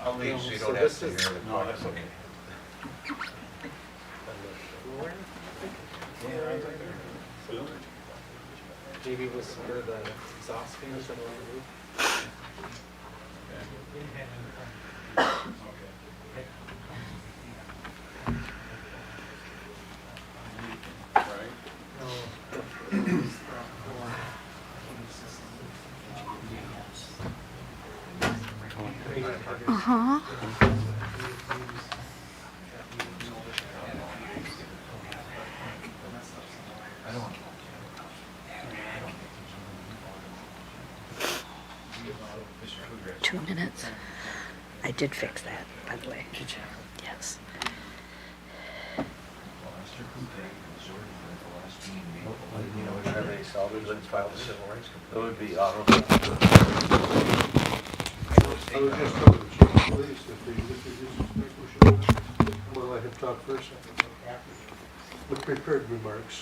I'll leave so you don't have to hear the question. Maybe was where the exhaust fans on the roof. Uh-huh. I don't. 2 minutes. I did fix that, by the way. Did you? Yes. You know, if everybody salvaged, let's file the civil rights It complaint. would be honorable. I was just talking to the chief of police, if they introduce his next, we'll let him talk first. With prepared remarks.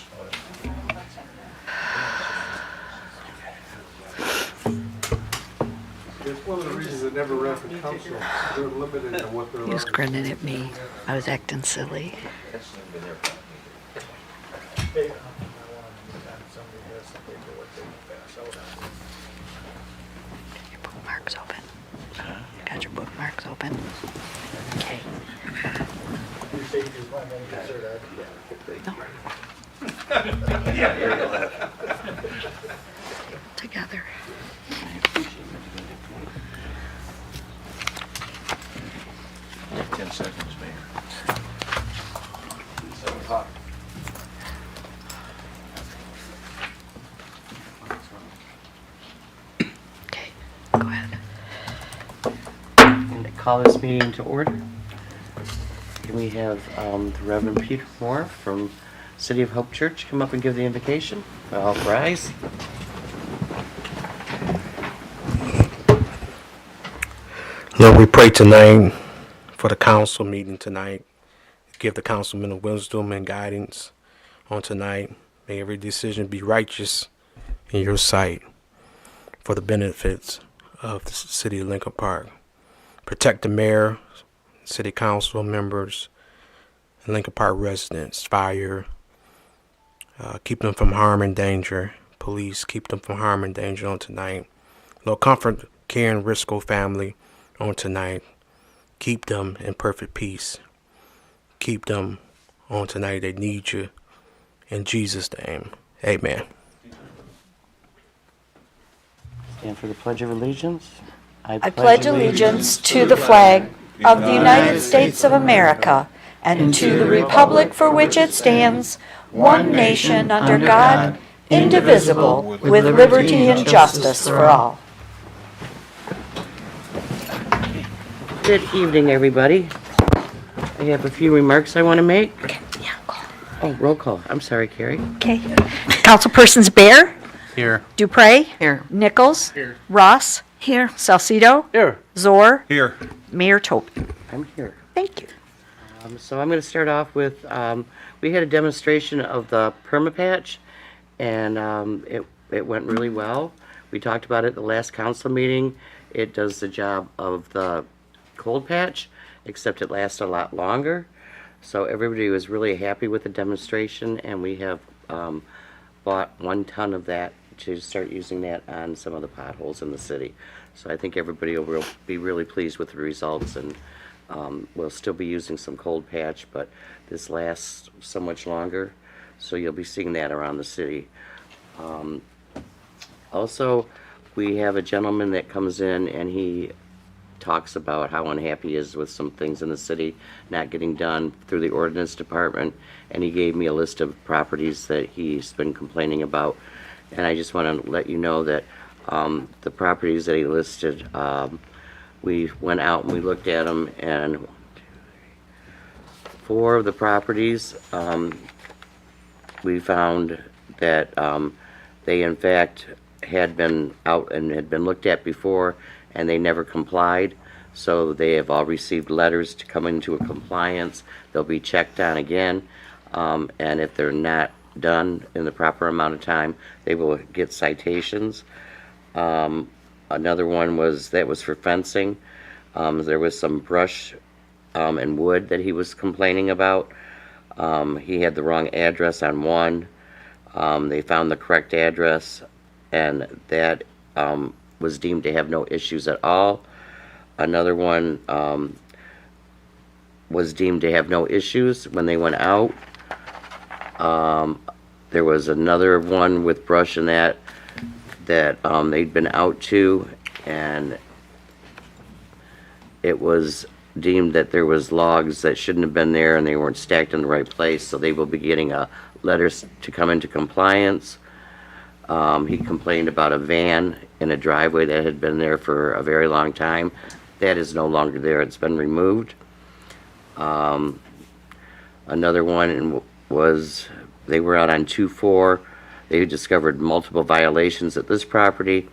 It's one of the reasons they never ran for council. They're limited in what they're He was allowed to grinning at me. I was acting silly. That's not been there for me. Your bookmarks open. Got your bookmarks open. Okay. Together. 10 seconds, Mayor. 7 o'clock. Okay, go ahead. And I call this meeting to order. Can we have the Reverend Peter Moore from City of Hope Church come up and give the invocation? All rise. Lord, we pray tonight for the council meeting tonight. Give the councilmen wisdom and guidance on tonight. May every decision be righteous in your sight for the benefits of the city of Lincoln Park. Protect the mayor, city council members, and Lincoln Park residents, fire. Keep them from harm and danger. Police, keep them from harm and danger on tonight. Lord, comfort Karen Risco family on tonight. Keep them in perfect peace. Keep them on tonight. They need you. In Jesus' name, amen. Stand for the Pledge of Allegiance. I pledge allegiance to the flag of the United States of America and to the republic for which it stands, one nation under God, indivisible, with liberty and justice for all. Good evening, everybody. I have a few remarks I want to make. Yeah, call. Oh, roll call. I'm sorry, Carrie. Okay. Councilpersons Bear, Here. Dupre, Here. Nichols, Ross, here, Salcido, Here. Zor, Here. Mayor Tobin. I'm here. Thank you. So I'm going to start off with, we had a demonstration of the permapatch, and it went really well. We talked about it at the last council meeting. It does the job of the cold patch, except it lasts a lot longer. So everybody was really happy with the demonstration, and we have bought 1 ton of that to start using that on some of the potholes in the city. So I think everybody will be really pleased with the results, and we'll still be using some cold patch, but this lasts so much longer, so you'll be seeing that around the city. Also, we have a gentleman that comes in and he talks about how unhappy he is with some things in the city not getting done through the ordinance department, and he gave me a list of properties that he's been complaining about. And I just want to let you know that the properties that he listed, we went out and we looked at them, and 4 of the properties, we found that they in fact had been out and had been looked at before, and they never complied. So they have all received letters to come into a compliance. They'll be checked on again, and if they're not done in the proper amount of time, they will get citations. Another one was for fencing. There was some brush and wood that he was complaining about. He had the wrong address on one. They found the correct address, and that was deemed to have no issues at all. Another one was deemed to have no issues when they went out. There was another one with brush and that they'd been out to, and it was deemed that there was logs that shouldn't have been there and they weren't stacked in the right place, so they will be getting a letter to come into compliance. He complained about a van in a driveway that had been there for a very long time. That is no longer there. It's been removed. Another one was, they were out on 2-4. They discovered multiple violations at this property,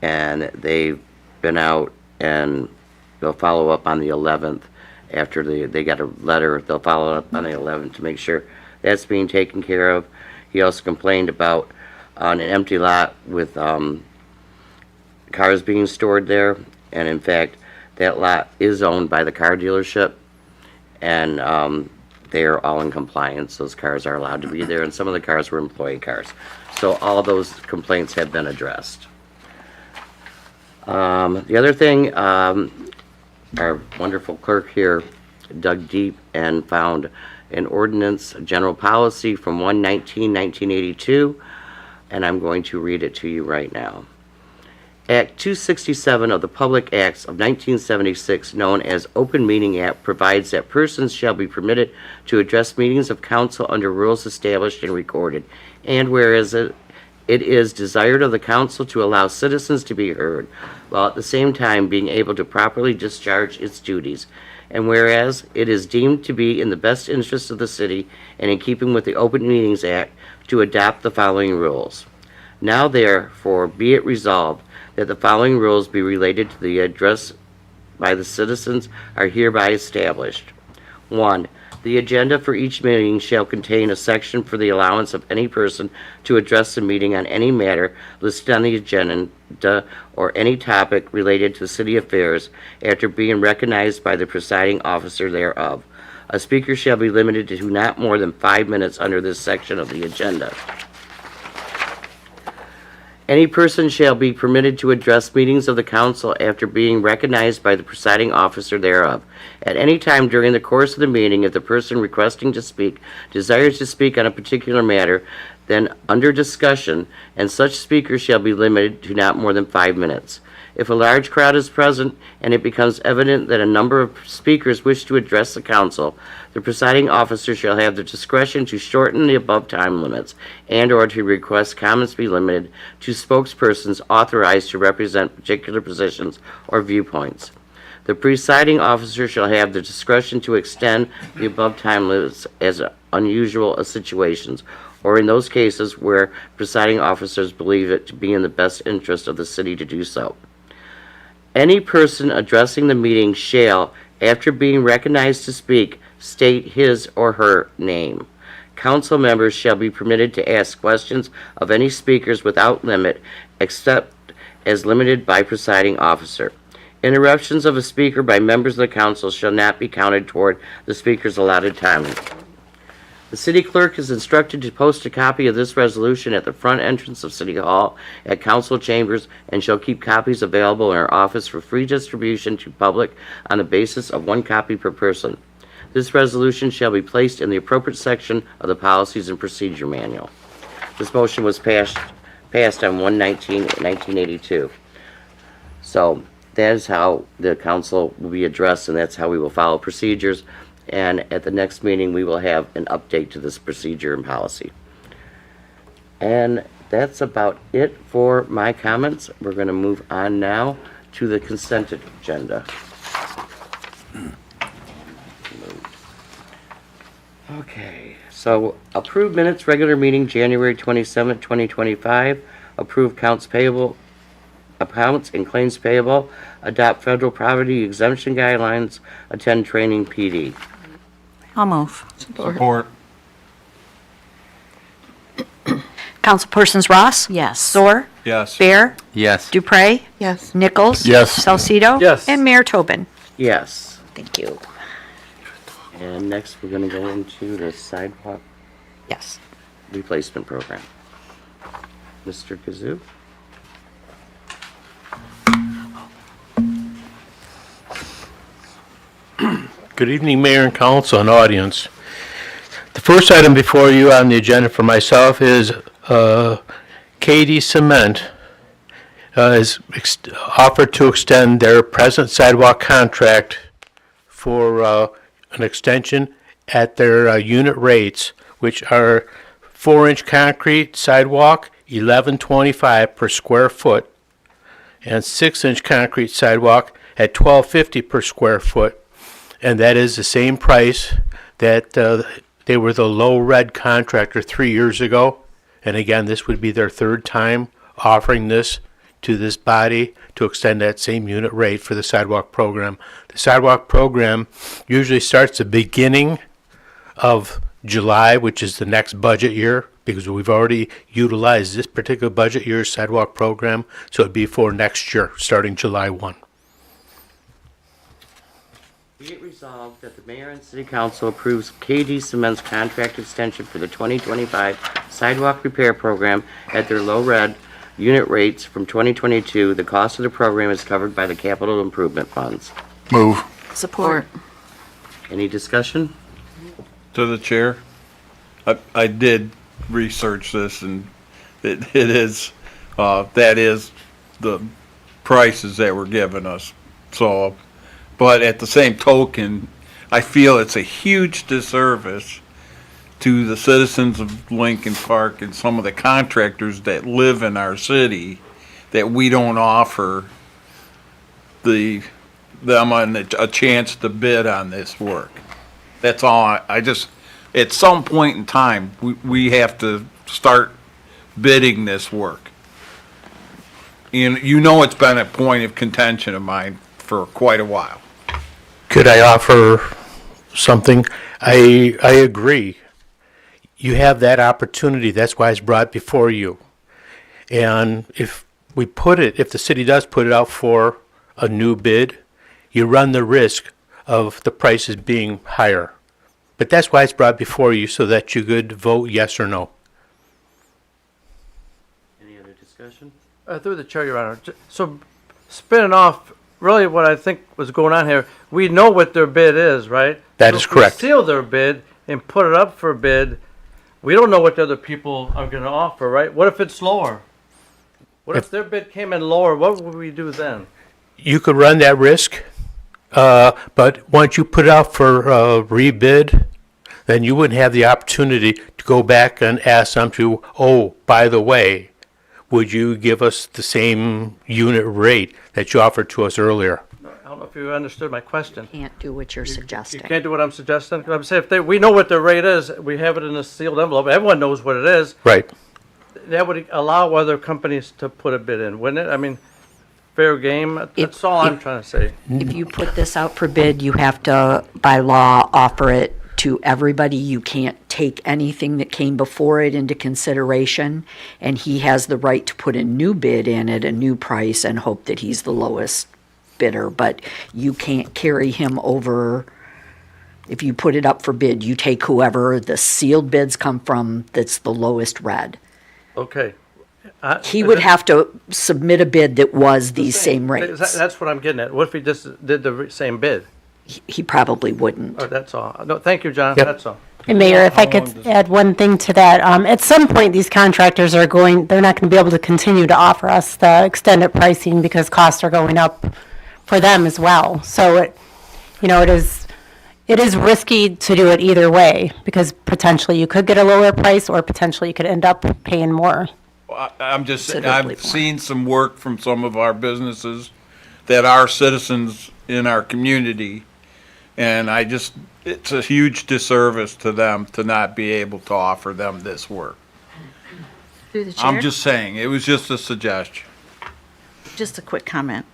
and they've been out, and they'll follow up on the 11th. After they got a letter, they'll follow up on the 11th to make sure that's being taken care of. He also complained about on an empty lot with cars being stored there, and in fact, that lot is owned by the car dealership, and they are all in compliance. Those cars are allowed to be there, and some of the cars were employee cars. So all those complaints have been addressed. The other thing, our wonderful clerk here dug deep and found an ordinance, a general policy from 1/19/1982, and I'm going to read it to you right now. Act 267 of the Public Acts of 1976, known as Open Meeting Act, provides that persons shall be permitted to address meetings of council under rules established and recorded. And whereas it is desired of the council to allow citizens to be heard, while at the same time being able to properly discharge its duties. And whereas it is deemed to be in the best interest of the city and in keeping with the Open Meetings Act to adopt the following rules. Now therefore be it resolved that the following rules be related to the address by the citizens are hereby established. 1. The agenda for each meeting shall contain a section for the allowance of any person to address the meeting on any matter listed on the agenda or any topic related to city affairs after being recognized by the presiding officer thereof. A speaker shall be limited to not more than 5 minutes under this section of the agenda. Any person shall be permitted to address meetings of the council after being recognized by the presiding officer thereof. At any time during the course of the meeting, if the person requesting to speak desires to speak on a particular matter, then under discussion, and such speaker shall be limited to not more than 5 minutes. If a large crowd is present and it becomes evident that a number of speakers wish to address the council, the presiding officer shall have the discretion to shorten the above time limits and/or to request comments be limited to spokespersons authorized to represent particular positions or viewpoints. The presiding officer shall have the discretion to extend the above time limits as unusual situations, or in those cases where presiding officers believe it to be in the best interest of the city to do so. Any person addressing the meeting shall, after being recognized to speak, state his or her name. Council members shall be permitted to ask questions of any speakers without limit, except as limited by presiding officer. Interruptions of a speaker by members of the council shall not be counted toward the speaker's allotted time. The city clerk is instructed to post a copy of this resolution at the front entrance of City Hall at council chambers and shall keep copies available in her office for free distribution to public on the basis of 1 copy per person. This resolution shall be placed in the appropriate section of the Policies and Procedure Manual. This motion was passed on 1/19/1982. So that is how the council will be addressed, and that's how we will follow procedures. And at the next meeting, we will have an update to this procedure and policy. And that's about it for my comments. We're going to move on now to the consent agenda. Okay, so approve minutes, regular meeting, January 27, 2025. Approve accounts and claims payable. Adopt federal poverty exemption guidelines. Attend training PD. I'll move. Support. Councilpersons Ross? Yes. Zohr? Yes. Bear? Yes. Dupre? Yes. Nichols? Yes. Salcido? Yes. And Mayor Tobin. Yes. Thank you. And next, we're gonna go into the sidewalk Yes. replacement program. Mr. Kazoo? Good evening, Mayor and Council and audience. The first item before you on the agenda for myself is KD Cement is offered to extend their present sidewalk contract for an extension at their unit rates, which are 4-inch concrete sidewalk, $11.25 per square foot, and 6-inch concrete sidewalk at $12.50 per square foot. And that is the same price that they were the low red contractor 3 years ago. And again, this would be their third time offering this to this body to extend that same unit rate for the sidewalk program. The sidewalk program usually starts the beginning of July, which is the next budget year, because we've already utilized this particular budget year's sidewalk program. So it'd be for next year, starting July 1. Be it resolved that the mayor and city council approves KD Cement's contract extension for the 2025 sidewalk repair program at their low red unit rates from 2022. The cost of the program is covered by the capital improvement funds. Move. Support. Any discussion? To the chair. I did research this, and it is, that is the prices that were given us. So, but at the same token, I feel it's a huge disservice to the citizens of Lincoln Park and some of the contractors that live in our city that we don't offer them a chance to bid on this work. That's all. I just, at some point in time, we have to start bidding this work. And you know it's been a point of contention of mine for quite a while. Could I offer something? I agree. You have that opportunity. That's why it's brought before you. And if the city does put it out for a new bid, you run the risk of the prices being higher. But that's why it's brought before you, so that you could vote yes or no. Any other discussion? Through the chair, Your Honor. So spinning off, really what I think was going on here, we know what their bid is, right? That So is if we correct. seal their bid and put it up for bid, we don't know what the other people are going to offer, right? What if it's lower? What if their bid came in lower? What would we do then? You could run that risk, but once you put it out for rebid, then you wouldn't have the opportunity to go back and ask them to, oh, by the way, would you give us the same unit rate that you offered to us earlier? I don't know if you understood my question. Can't do what you're You suggesting. can't do what I'm suggesting. I'm saying we know what their rate is, we have it in a sealed envelope. Everyone knows what it is. Right. That would allow other companies to put a bid in, wouldn't it? I mean, fair game. That's all I'm trying to say. If you put this out for bid, you have to, by law, offer it to everybody. You can't take anything that came before it into consideration, and he has the right to put a new bid in at a new price and hope that he's the lowest bidder, but you can't carry him over. If you put it up for bid, you take whoever the sealed bids come from that's the lowest red. Okay. He would have to submit a bid that was these same rates. That's what I'm getting at. What if he just did the same bid? He probably wouldn't. Oh, that's all. No, thank you, John. Yep. That's all. And Mayor, if I could add one thing to that, at some point, these contractors they're not going to be able to continue to offer us the extended pricing because costs are going up for them as well. So it is risky to do it either way because potentially you could get a lower price or potentially you could end up paying more. I'm just, Considerably I've more. seen some work from some of our businesses that are citizens in our community. And it's a huge disservice to them to not be able to offer them this work. Through the chair, I'm just saying, it was just a suggestion. just a quick comment.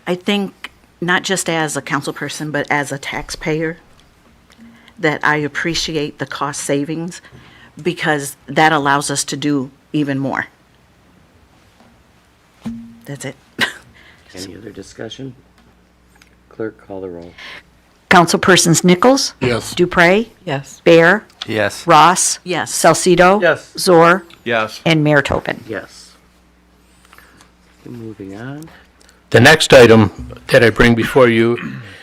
I think, not just as a council person, but as a taxpayer, that I appreciate the cost savings because that allows us to do even more. That's it. Any other discussion? Clerk, call the roll. Councilpersons Nichols? Yes. Dupre? Yes. Bear? Yes. Ross? Yes. Salcido? Yes. Zor? Yes. And Mayor Tobin. Yes. Moving on. The next item that I bring before you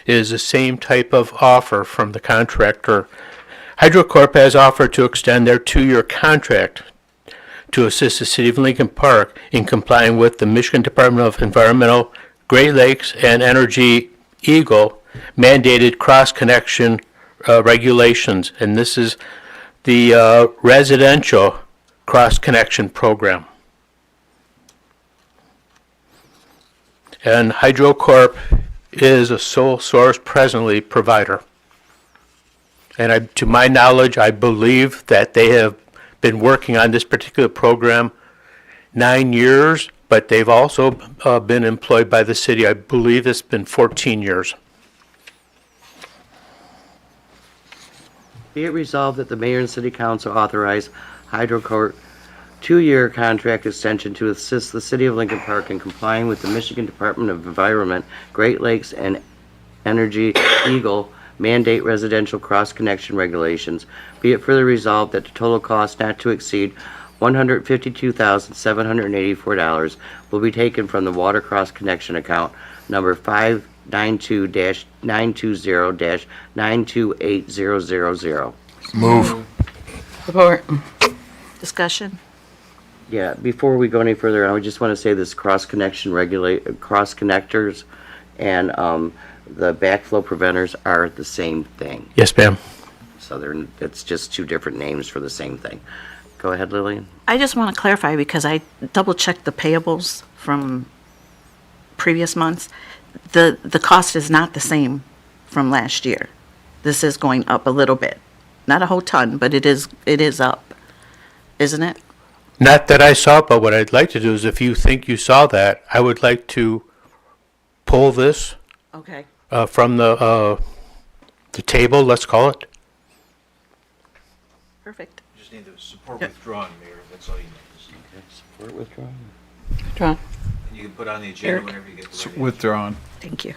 is the same type of offer from the contractor. HydroCorp has offered to extend their 2-year contract to assist the city of Lincoln Park in complying with the Michigan Department of Environmental, Great Lakes, and Energy Eagle mandated cross-connection regulations. And this is the residential cross-connection program. And HydroCorp is a sole source presently provider. And to my knowledge, I believe that they have been working on this particular program 9 years, but they've also been employed by the city. I believe it's been 14 years. Be it resolved that the mayor and city council authorize HydroCorp 2-year contract extension to assist the city of Lincoln Park in complying with the Michigan Department of Environment, Great Lakes, and Energy Eagle mandate residential cross-connection regulations. Be it further resolved that the total cost not to exceed $152,784 will be taken from the water cross-connection account number 592-920-928000. Move. Support. Discussion? Yeah, before we go any further, I just want to say this cross-connection cross-connectors and the backflow preventers are the same thing. Yes, ma'am. So it's just two different names for the same thing. Go ahead, Lillian. I just want to clarify because I double-checked the payables from previous months. The cost is not the same from last year. This is going up a little bit. Not a whole ton, but it is up, isn't it? Not that I saw, but what I'd like to do is if you think you saw that, I would like to pull this Okay. from the table, let's call it. Perfect. You just need to support withdrawn, Mayor, that's all you need. Support withdrawn. John. And you can put on the agenda whenever you get the right Withdrawn. Thank you.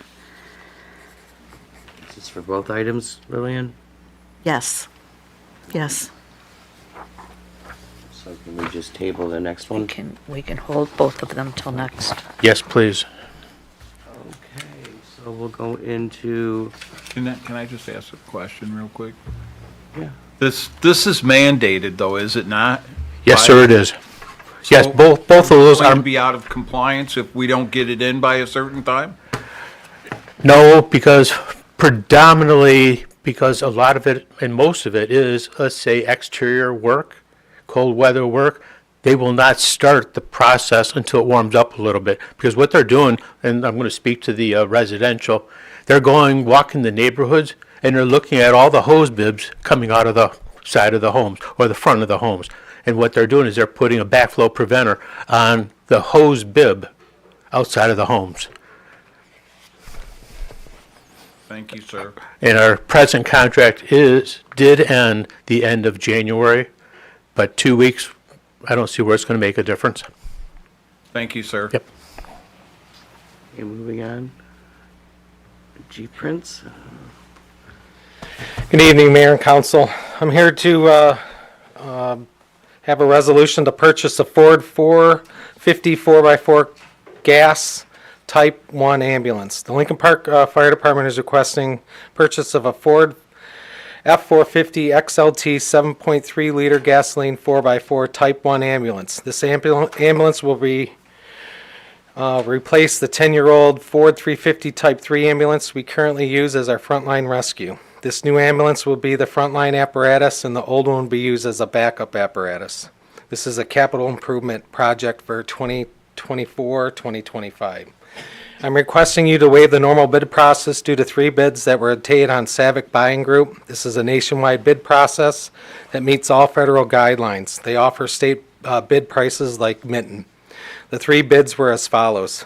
Is this for both items, Lillian? Yes. Yes. So can we just table the next one? We can hold both of them till next. Yes, please. Okay, so we'll go into, Can I just ask a question real quick? yeah. This is mandated though, is it not? Yes, sir, it is. Yes, So both of those Going are, to be out of compliance if we don't get it in by a certain time? no, because predominantly, because a lot of it, and most of it is, let's say, exterior work, cold weather work, they will not start the process until it warms up a little bit. Because what they're doing, and I'm going to speak to the residential, they're walking the neighborhoods, and they're looking at all the hose bibs coming out of the side of the homes or the front of the homes. And what they're doing is they're putting a backflow preventer on the hose bib outside of the homes. Thank you, sir. And our present contract did end the end of January, but 2 weeks, I don't see where it's going to make a difference. Thank you, sir. Yep. Okay, moving on. G-Prints. Good evening, Mayor and Council. I'm here to have a resolution to purchase a Ford 450 4x4 gas Type 1 ambulance. The Lincoln Park Fire Department is requesting purchase of a Ford F450 XLT 7.3 liter gasoline 4x4 Type 1 ambulance. This ambulance will be replace the 10-year-old Ford 350 Type 3 ambulance we currently use as our frontline rescue. This new ambulance will be the frontline apparatus, and the old one will be used as a backup apparatus. This is a capital improvement project for 2024-2025. I'm requesting you to waive the normal bid process due to 3 bids that were obtained on Savick Buying Group. This is a nationwide bid process that meets all federal guidelines. They offer state bid prices like Minton. The 3 bids were as follows.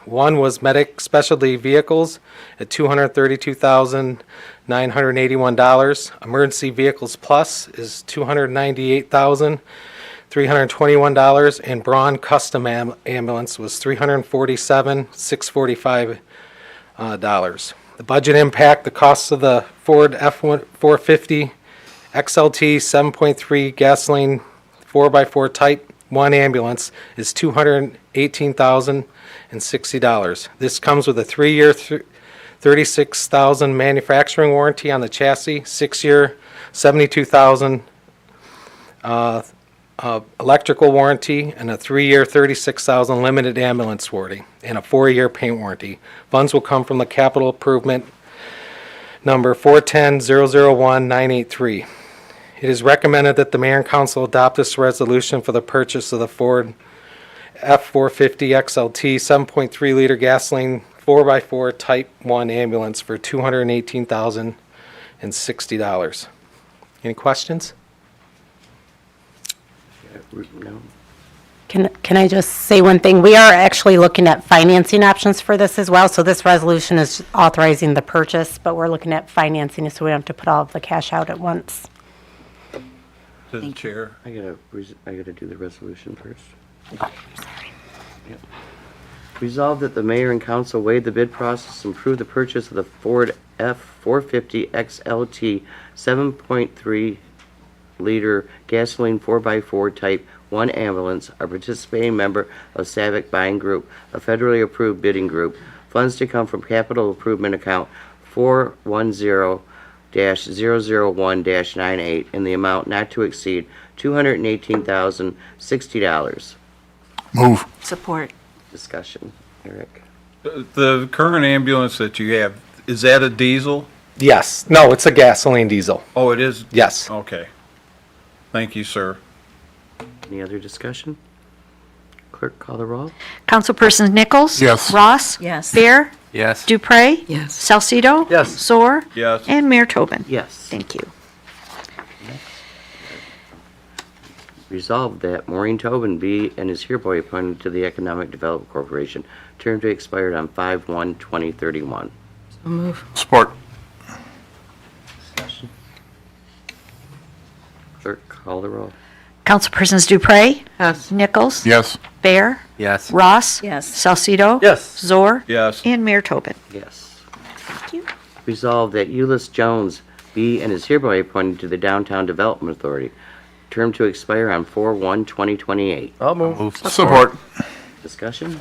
One was Medic Specialty Vehicles at $232,981. Emergency Vehicles Plus is $298,321, and Braun Custom Ambulance was $347,645. The budget impact, the cost of the Ford F-450 XLT 7.3 gasoline 4x4 Type 1 ambulance is $218,060. This comes with a 3-year, $36,000 manufacturing warranty on the chassis, 6-year, $72,000 electrical warranty, and a 3-year, $36,000 limited ambulance warranty, and a 4-year paint warranty. Funds will come from the capital improvement number 410-001-983. It is recommended that the mayor and council adopt this resolution for the purchase of the Ford F-450 XLT 7.3-liter gasoline 4x4 Type 1 ambulance for $218,060. Any questions? No. Can I just say one thing? We are actually looking at financing options for this as well. So this resolution is authorizing the purchase, but we're looking at financing it so we don't have to put all of the cash out at once. To the chair. I gotta do the resolution first. Oh, sorry. Yep. Resolved that the mayor and council waive the bid process and approve the purchase of the Ford F-450 XLT 7.3-liter gasoline 4x4 Type 1 ambulance, a participating member of Savick Buying Group, a federally approved bidding group. Funds to come from capital improvement account 410-001-98 in the amount not to exceed $218,060. Move. Support. Discussion. Eric? The current ambulance that you have, is that a diesel? Yes. No, it's a gasoline diesel. Oh, it is? Yes. Okay. Thank you, sir. Any other discussion? Clerk, call the roll. Councilpersons Nichols? Yes. Ross? Yes. Bear? Yes. Dupre? Yes. Salcido? Yes. Zor? Yes. And Mayor Tobin? Yes. Thank you. Resolved that Maureen Tobin be and is hereby appointed to the Economic Development Corporation, term to expire on 5/1/2031. Support. Discussion. Clerk, call the roll. Councilpersons Dupre? Yes. Nichols? Yes. Bear? Yes. Ross? Yes. Salcido? Yes. Zor? Yes. And Mayor Tobin? Yes. Thank you. Resolved that Euless Jones be and is hereby appointed to the Downtown Development Authority, term to expire on 4/1/2028. I'll move. Support. Discussion.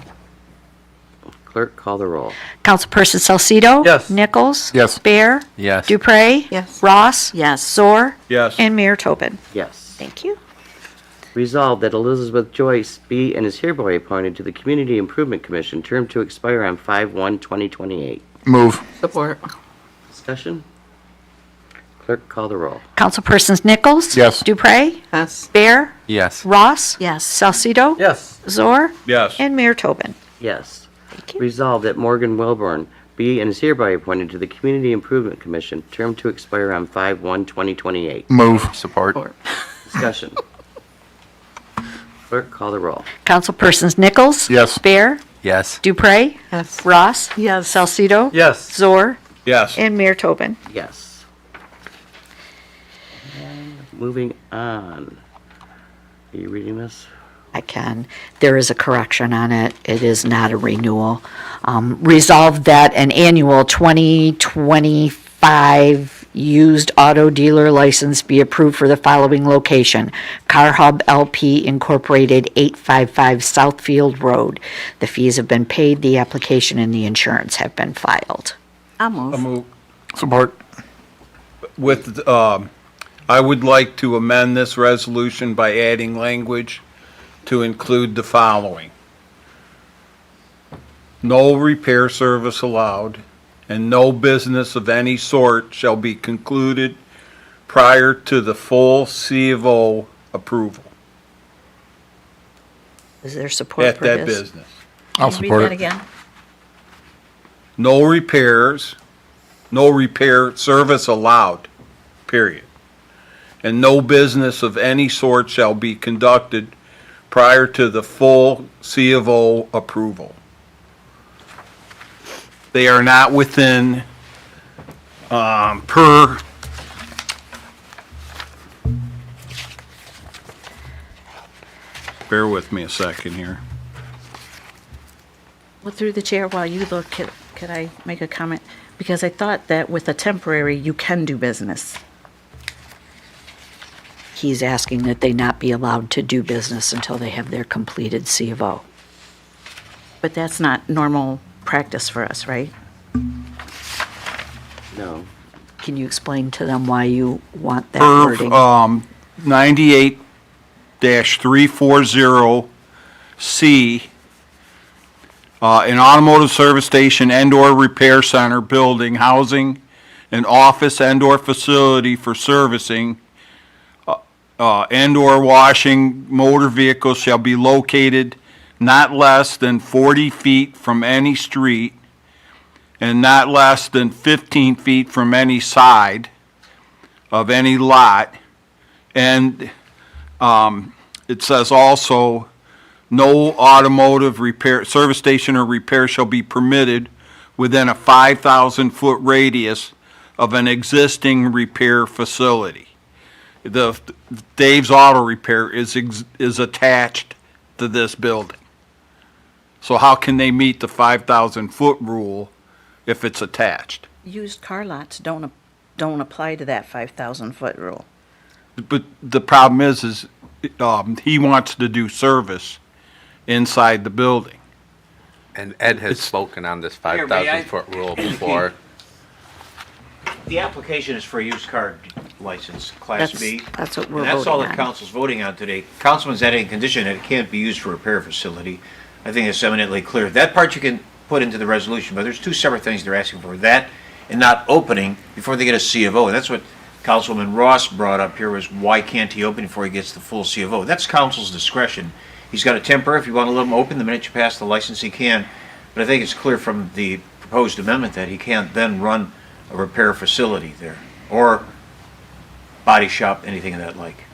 Clerk, call the roll. Councilperson Salcido? Yes. Nichols? Yes. Bear? Yes. Dupre? Yes. Ross? Yes. Zor? Yes. And Mayor Tobin? Yes. Thank you. Resolved that Elizabeth Joyce be and is hereby appointed to the Community Improvement Commission, term to expire on 5/1/2028. Move. Support. Discussion. Clerk, call the roll. Councilpersons Nichols? Yes. Dupre? Yes. Bear? Yes. Ross? Yes. Salcido? Yes. Zor? Yes. And Mayor Tobin? Yes. Thank you. Resolved that Morgan Wilburn be and is hereby appointed to the Community Improvement Commission, term to expire on 5/1/2028. Move. Support. Discussion. Clerk, call the roll. Councilpersons Nichols? Yes. Bear? Yes. Dupre? Yes. Ross? Yes. Salcido? Yes. Zor? Yes. And Mayor Tobin? Yes. And moving on. Are you reading this? I can. There is a correction on it. It is not a renewal. Resolved that an annual 2025 used auto dealer license be approved for the following location: Car Hub LP Incorporated, 855 Southfield Road. The fees have been paid, the application and the insurance have been filed. I'll move. I'll move. Support. With, I would like to amend this resolution by adding language to include the following. No repair service allowed, and no business of any sort shall be concluded prior to the full C of O approval Is there support at for that this? business. I'll Can you support read that it. again? No repairs, no repair service allowed, period. And no business of any sort shall be conducted prior to the full C of O approval. They are not within, per, bear with me a second here. Well, through the chair, while you look at Could I make a comment? Because I thought that with a temporary, you can do business. He's asking that they not be allowed to do business until they have their completed C of O. But that's not normal practice for us, right? No. Can you explain to them why you want that Per, wording? 98-340C, an automotive service station and/or repair center building housing an office and/or facility for servicing and/or washing motor vehicles shall be located not less than 40 feet from any street and not less than 15 feet from any side of any lot. And it says also, no automotive repair, service station or repair shall be permitted within a 5,000-foot radius of an existing repair facility. The Dave's Auto Repair is attached to this building. So how can they meet the 5,000-foot rule if it's attached? Used car lots don't apply to that 5,000-foot rule. But the problem is he wants to do service inside the building. And Ed has It's- spoken on this Mayor, may I 5,000-foot rule before. The application is for a used car license, Class B. That's what we're And that's all voting that on. council's voting on today. Councilman's adding a condition that it can't be used for a repair facility. I think it's eminently clear. That part you can put into the resolution, but there's two separate things they're asking for. That and not opening before they get a C of O. And that's what Councilman Ross brought up here, was why can't he open before he gets the full C of O? That's council's discretion. He's got a temper. If you want to let him open the minute you pass the license, he can. But I think it's clear from the proposed amendment that he can't then run a repair facility there, or body shop, anything of that like.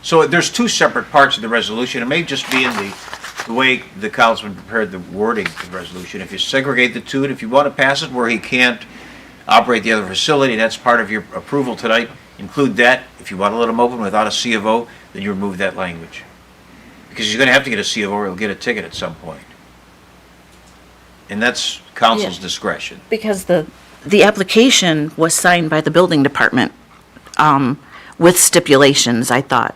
So there's two separate parts of the resolution. It may just be in the way the councilman prepared the wording of the resolution. If you segregate the two, and if you want to pass it where he can't operate the other facility, that's part of your approval tonight. Include that. If you want to let him open without a C of O, then you remove that language. Because he's going to have to get a C of O or he'll get a ticket at some point. And that's council's discretion. Because the application was signed by the building department with stipulations, I thought.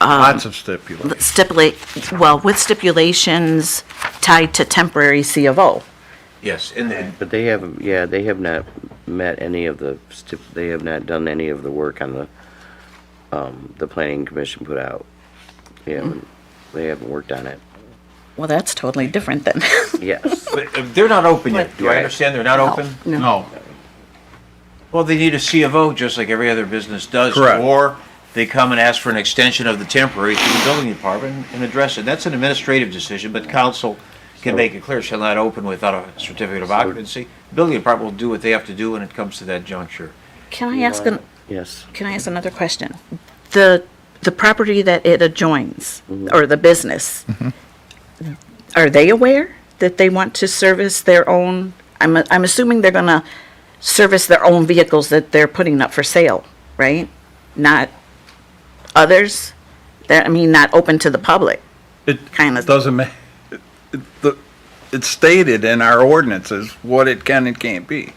Lots of stipulations. With stipulations tied to temporary C of O. Yes, and But they haven't, yeah, they have not met any of the, they have not done any of the work on the planning commission put out. They haven't worked on it. Well, that's totally different then. Yes. but they're not open yet. Do I Right. understand they're not open? No. Well, they need a C of O just like every other business does. Correct. Or they come and ask for an extension of the temporary to the building department and address it. That's an administrative decision, but council can make it clear, shall not open without a certificate of occupancy. The building department will do what they have to do when it comes to that juncture. Can I ask Yes. can I ask another question? The property that it adjoins, or the business, are they aware that they want to service their own? I'm assuming they're gonna service their own vehicles that they're putting up for sale, right? Not others? That, I mean, not open to the public. It Kind of. doesn't ma, it's stated in our ordinances what it can and can't be.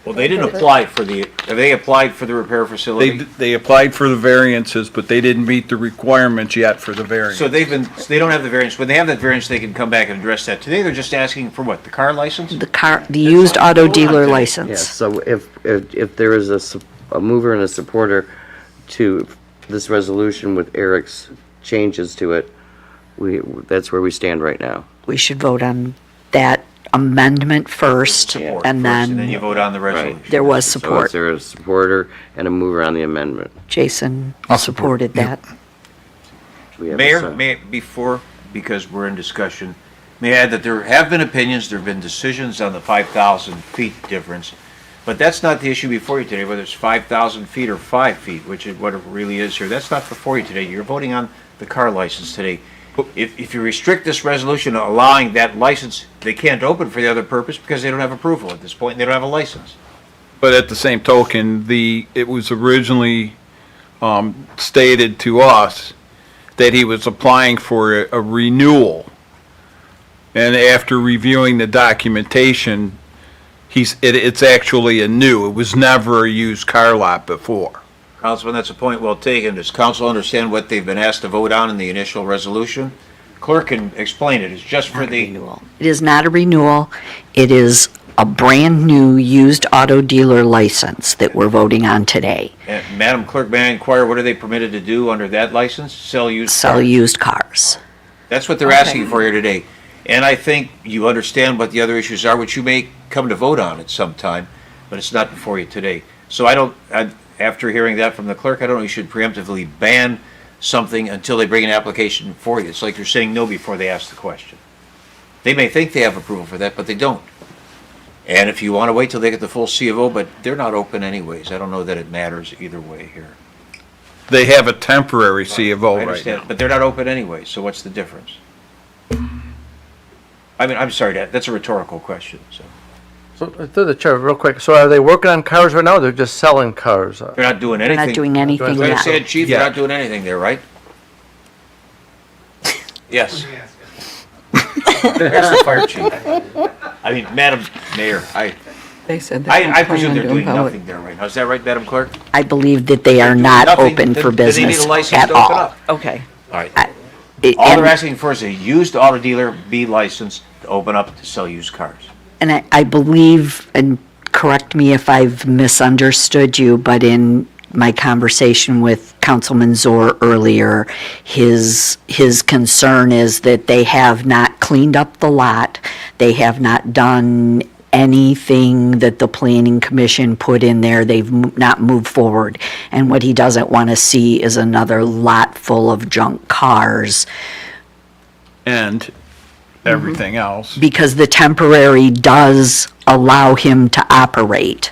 Well, they didn't apply for have they applied for the repair facility? They applied for the variances, but they didn't meet the requirements yet for the variance. So they don't have the variance. When they have that variance, they can come back and address that. Today, they're just asking for what, the car license? The used auto dealer Yeah, license. so if there is a mover and a supporter to this resolution with Eric's changes to it, that's where we stand right now. We should vote on that amendment first, Support and first, and then you then vote on the resolution. there was So is support. there a supporter and a mover on the amendment? Jason supported that. Do we have a Mayor, before, because we're in discussion, may I add that there have been opinions, there have been decisions on the 5,000 feet difference, but that's not the issue before you today, whether it's 5,000 feet or 5 feet, which is what it really is here. That's not before you today. You're voting on the car license today. If you restrict this resolution allowing that license, they can't open for the other purpose because they don't have approval at this point, and they don't have a license. But at the same token, it was originally stated to us that he was applying for a renewal And after reviewing the documentation, it's actually a new, it was never a used car lot before. Councilman, that's a point well taken. Does council understand what they've been asked to vote on in the initial resolution? Clerk can explain it. It's just for the, It is not a renewal. It is a brand-new used auto dealer license that we're voting on today. Madam Clerk, may I inquire, what are they permitted to do under that license? Sell used Sell cars? used cars. That's what they're asking for here today. And I think you understand what the other issues are, which you may come to vote on at some time, but it's not before you today. So after hearing that from the clerk, I don't know, you should preemptively ban something until they bring an application for you. It's like you're saying no before they ask the question. They may think they have approval for that, but they don't. And if you want to wait till they get the full C of O, but they're not open anyways. I don't know that it matters either way here. They have a temporary C of O I right understand, now. but they're not open anyway, so what's the difference? I mean, I'm sorry, that's a rtoral question, so. So, through the chair, real quick, so are they working on cars right now, or they're just selling cars? They're not doing They're anything. not doing anything Do I yet. understand, Chief, they're Yeah. not doing anything there, right? Yes. That's the fire chief. I mean, Madam Mayor, They said I presume they're doing nothing there right now. Is that right, Madam Clerk? I believe that they are not Nothing? open for Then they need business a license at to open all. up. Okay. All right. It- All and- they're asking for is a used auto dealer be licensed to open up to sell used cars. And I believe, and correct me if I've misunderstood you, but in my conversation with Councilman Zor earlier, his concern is that they have not cleaned up the lot. They have not done anything that the planning commission put in there. They've not moved forward. And what he doesn't want to see is another lot full of junk cars, And everything else. because the temporary does allow him to operate.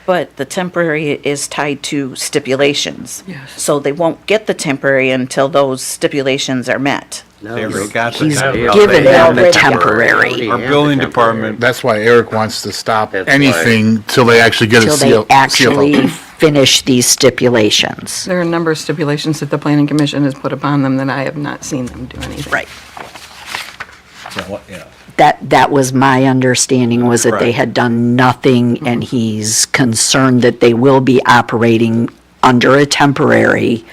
But the temporary is tied to stipulations. Yes. So they won't get the temporary until those stipulations are met. No, They already got the He's temporary. given them the Already temporary Our have building the department, That's why Eric wants to stop That's anything till they actually get a till CO. they actually finish these stipulations. There are a number of stipulations that the planning commission has put upon them that I have not seen them do anything. Right. Yeah. That was my understanding, was that they Right. had done nothing, and he's concerned that they will be operating under a temporary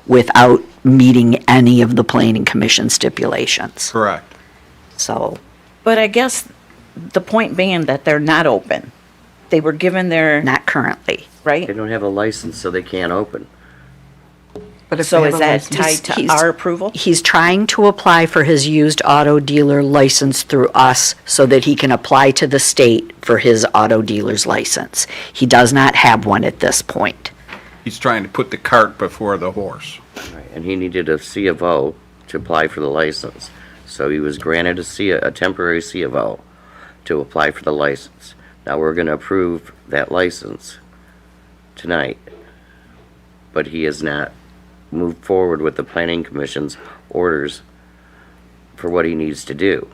without meeting any of the planning commission stipulations. correct. So, But I guess the point being that they're not open. They were given their, not currently. They right? don't have a license, so they can't open. But if So they is have a that license- tied to He's- our approval? He's trying to apply for his used auto dealer license through us so that he can apply to the state for his auto dealer's license. He does not have one at this point. He's trying to put the cart before the horse. Right, and he needed a C of O to apply for the license. So he was granted a temporary C of O to apply for the license. Now we're gonna approve that license tonight. But he has not moved forward with the planning commission's orders for what he needs to do.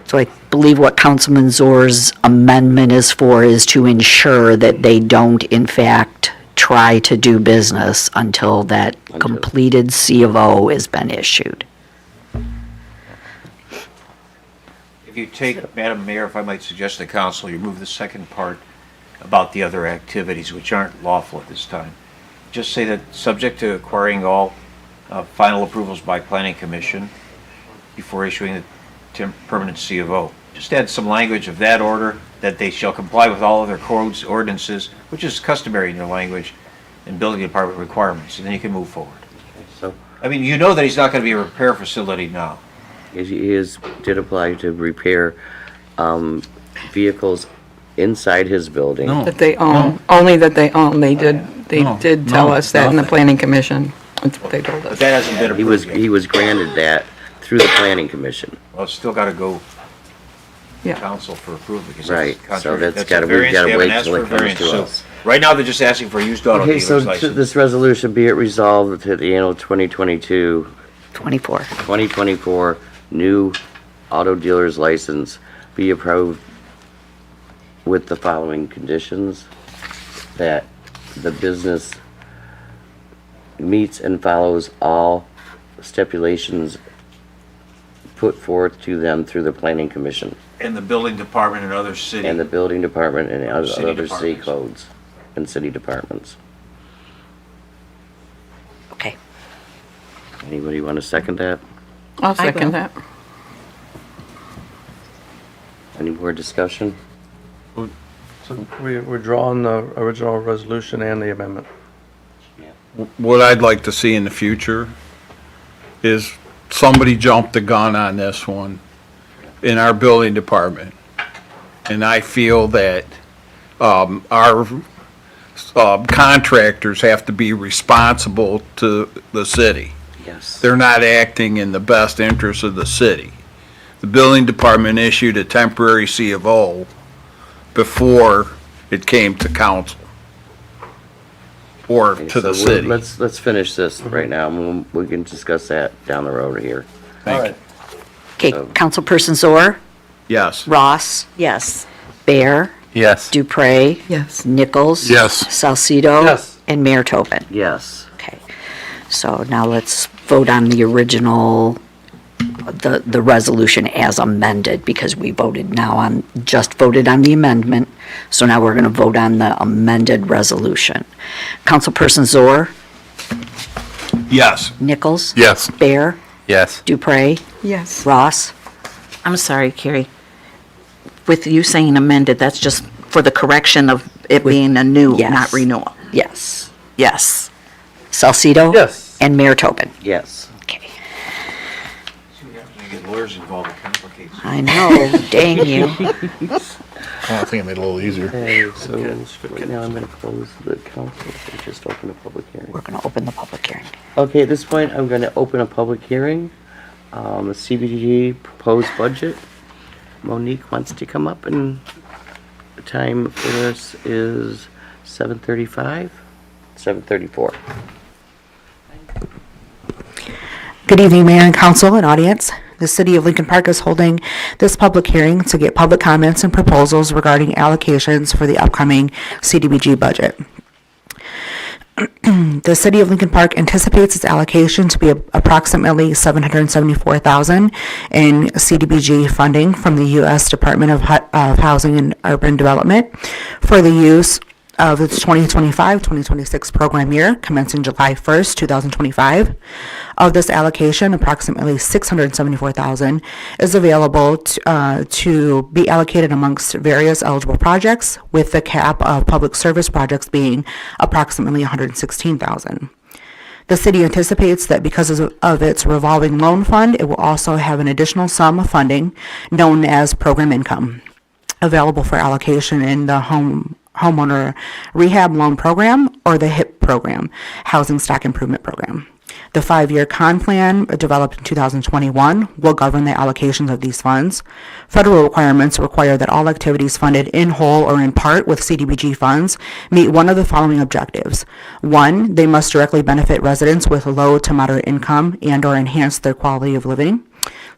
So I believe what Councilman Zor's amendment is for is to ensure that they don't, in fact, try to do business until that completed C of O has been issued. If you take, Madam Mayor, if I might suggest to council, you move the second part about the other activities which aren't lawful at this time. Just say that, subject to acquiring all final approvals by planning commission before issuing the permanent C of O. Just add some language of that order, that they shall comply with all other codes, ordinances, which is customary in their language, and building department requirements, and then you can move forward. So I mean, you know that he's not gonna be a repair facility now. did apply to repair vehicles inside his building. No. That they own, only that they own. They did tell us that in the planning commission. That's what they told But us. that hasn't been He approved yet. was granted that through the planning commission. Well, it's still gotta go Yeah. council for approval because Right, that's so contrary. that's a gotta- we've variance. gotta They haven't wait asked till for it a comes variance. to So us. right now, they're just asking for a used auto Okay, so dealer's license. this resolution be it resolved that the annual 2022 24. 2024 new auto dealer's license be approved with the following conditions: that the business meets and follows all stipulations put forth to them through the planning commission And the building department and other city. and the building department and other City other city departments. codes and city departments. Okay. Anybody want to second that? I'll second that. Any more discussion? So we're drawing the original resolution and the amendment. What I'd like to see in the future is somebody jump the gun on this one in our building department. And I feel that, our, contractors have to be responsible to the city. Yes. They're not acting in the best interest of the city. The building department issued a temporary C of O before it came to council or Okay, to the so we'll- city. Let's finish this right now, and we can discuss that down the road here. Thank you. Okay, Councilperson Zor, Yes. Ross, Yes. Bear, Yes. Dupre, Yes. Nichols. Yes. Salcido. Yes. And Mayor Tobin. Yes. Okay, so now let's vote on the original, the resolution as amended, because we just voted on the amendment. So now we're going to vote on the amended resolution. Councilperson Zor, Yes. Nichols. Yes. Bear, Yes. Dupre, Yes. Ross. I'm sorry, Carrie. With you saying amended, that's just for the correction of it being a new, Yes. not renewal. Yes. Yes. Salcido. Yes. And Mayor Tobin. Yes. Okay. You get lawyers involved, it complicates it. I know, dang you. I think it made it a little easier. Okay, so right now I'm going to close the council and just open a public hearing. We're going to open the public hearing. Okay, at this point, I'm going to open a public hearing. The CBG proposed budget. Monique wants to come up, and the time for this is 7:35, 7:34. Good evening, Mayor and Council and audience. The City of Lincoln Park is holding this public hearing to get public comments and proposals regarding allocations for the upcoming CDBG budget. The City of Lincoln Park anticipates its allocation to be approximately $774,000 in CDBG funding from the U.S. Department of Housing and Urban Development for the use of its 2025-2026 program year commencing July 1st, 2025. Of this allocation, approximately $674,000 is available to be allocated amongst various eligible projects, with the cap of public service projects being approximately $116,000. The city anticipates that because of its revolving loan fund, it will also have an additional sum of funding known as program income available for allocation in the homeowner rehab loan program or the HIP program, Housing Stock Improvement Program. The 5-year con plan developed in 2021 will govern the allocations of these funds. Federal requirements require that all activities funded in whole or in part with CDBG funds meet one of the following objectives. 1, they must directly benefit residents with low to moderate income and or enhance their quality of living.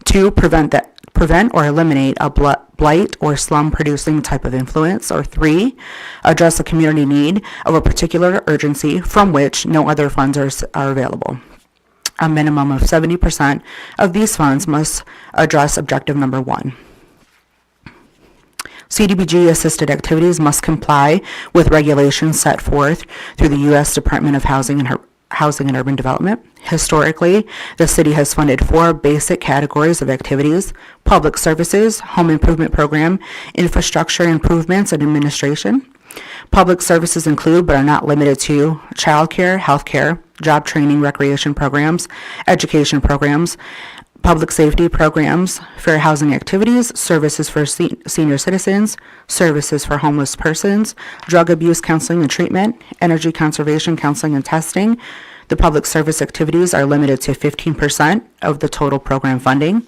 2, prevent or eliminate a blight or slum-producing type of influence. Or 3, address a community need of a particular urgency from which no other funds are available. A minimum of 70% of these funds must address objective number 1. CDBG-assisted activities must comply with regulations set forth through the U.S. Department of Housing and Urban Development. Historically, the city has funded 4 basic categories of activities: public services, home improvement program, infrastructure improvements, and administration. Public services include, but are not limited to, childcare, healthcare, job training, recreation programs, education programs, public safety programs, fair housing activities, services for senior citizens, services for homeless persons, drug abuse counseling and treatment, energy conservation counseling and testing. The public service activities are limited to 15% of the total program funding.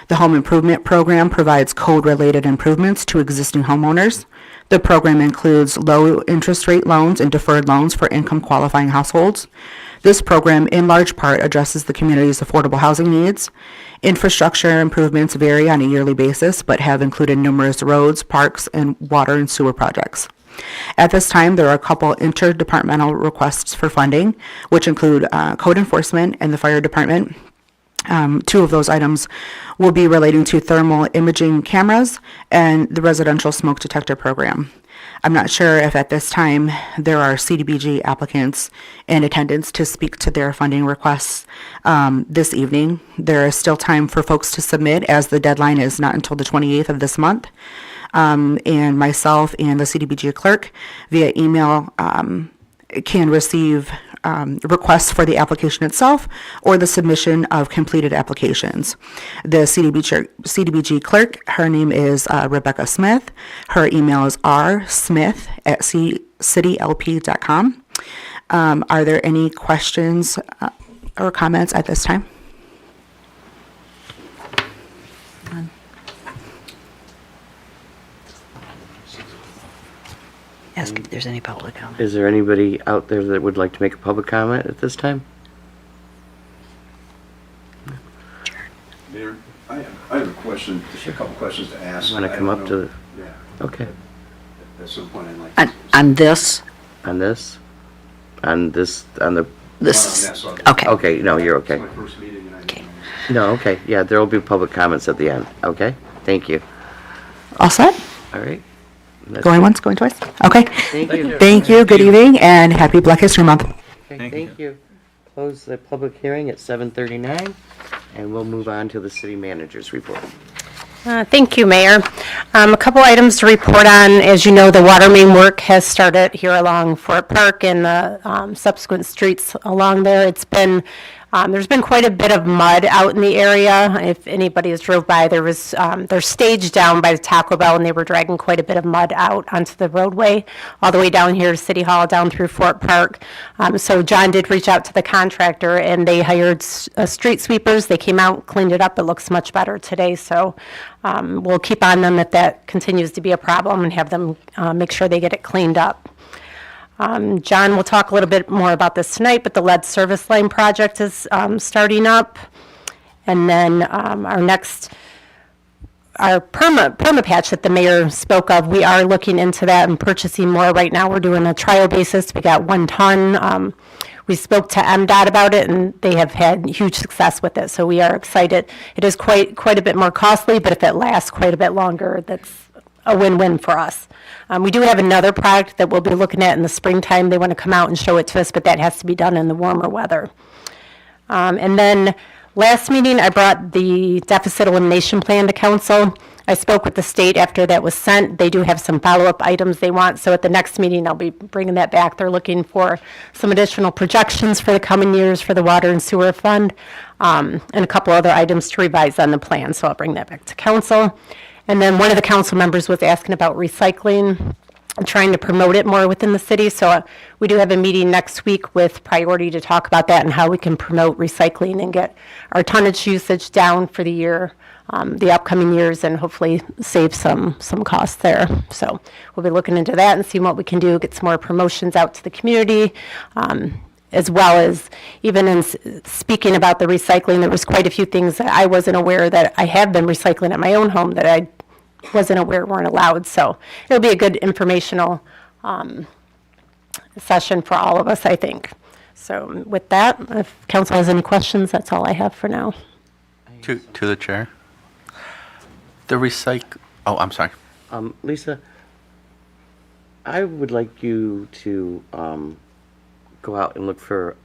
The home improvement program provides code-related improvements to existing homeowners. The program includes low interest rate loans and deferred loans for income qualifying households. This program in large part addresses the community's affordable housing needs. Infrastructure improvements vary on a yearly basis, but have included numerous roads, parks, and water and sewer projects. At this time, there are a couple interdepartmental requests for funding, which include code enforcement and the fire department. Two of those items will be relating to thermal imaging cameras and the residential smoke detector program. I'm not sure if at this time there are CDBG applicants in attendance to speak to their funding requests this evening. There is still time for folks to submit, as the deadline is not until the 28th of this month. And myself and the CDBG clerk via email can receive requests for the application itself or the submission of completed applications. The CDBG clerk, her name is Rebecca Smith. Her email is rsmith@citylp.com. Are there any questions or comments at this time? Ask if there's any public comment. Is there anybody out there that would like to make a public comment at this time? Mayor, I have a question, just a couple questions to ask. You want to come up to the, Yeah, okay. at some point I'd like to. On this? On this? On this, on the, This, Not on that, okay. okay, no, you're It's okay. my first meeting and I. Okay. No, okay, yeah, there will be public comments at the end, okay? Thank you. All set? All right. That's Going it. once, going twice? Okay. Thank you. Thank you, good evening, and happy Black History Month. Okay, thank you. Close the public hearing at 7:39, and we'll move on to the city manager's report. Thank you, Mayor. A couple items to report on. As you know, the water main work has started here along Fort Park and the subsequent streets along there. It's been, there's been quite a bit of mud out in the area. If anybody has drove by, they're staged down by the Taco Bell, and they were dragging quite a bit of mud out onto the roadway, all the way down here to City Hall, down through Fort Park. So John did reach out to the contractor, and they hired street sweepers. They came out, cleaned it up. It looks much better today, so we'll keep on them if that continues to be a problem and have them make sure they get it cleaned up. John will talk a little bit more about this tonight, but the lead service line project is starting up. And then our perma patch that the mayor spoke of, we are looking into that and purchasing more. Right now, we're doing a trial basis. We got 1 ton. We spoke to MDOT about it, and they have had huge success with it, so we are excited. It is quite a bit more costly, but if it lasts quite a bit longer, that's a win-win for us. We do have another product that we'll be looking at in the springtime. They want to come out and show it to us, but that has to be done in the warmer weather. And then last meeting, I brought the deficit elimination plan to council. I spoke with the state after that was sent. They do have some follow-up items they want, so at the next meeting, I'll be bringing that back. They're looking for some additional projections for the coming years for the water and sewer fund, and a couple other items to revise on the plan, so I'll bring that back to council. And then one of the council members was asking about recycling, and trying to promote it more within the city. So we do have a meeting next week with Priority to talk about that and how we can promote recycling and get our tonnage usage down for the year, the upcoming years, and hopefully save some costs there. So we'll be looking into that and seeing what we can do, get some more promotions out to the community. As well as even in speaking about the recycling, there was quite a few things that I wasn't aware that I have been recycling at my own home that I wasn't aware weren't allowed. So it'll be a good informational session for all of us, I think. So with that, if council has any questions, that's all I have for now. To the chair. I'm sorry. Lisa, I would like you to go out and look for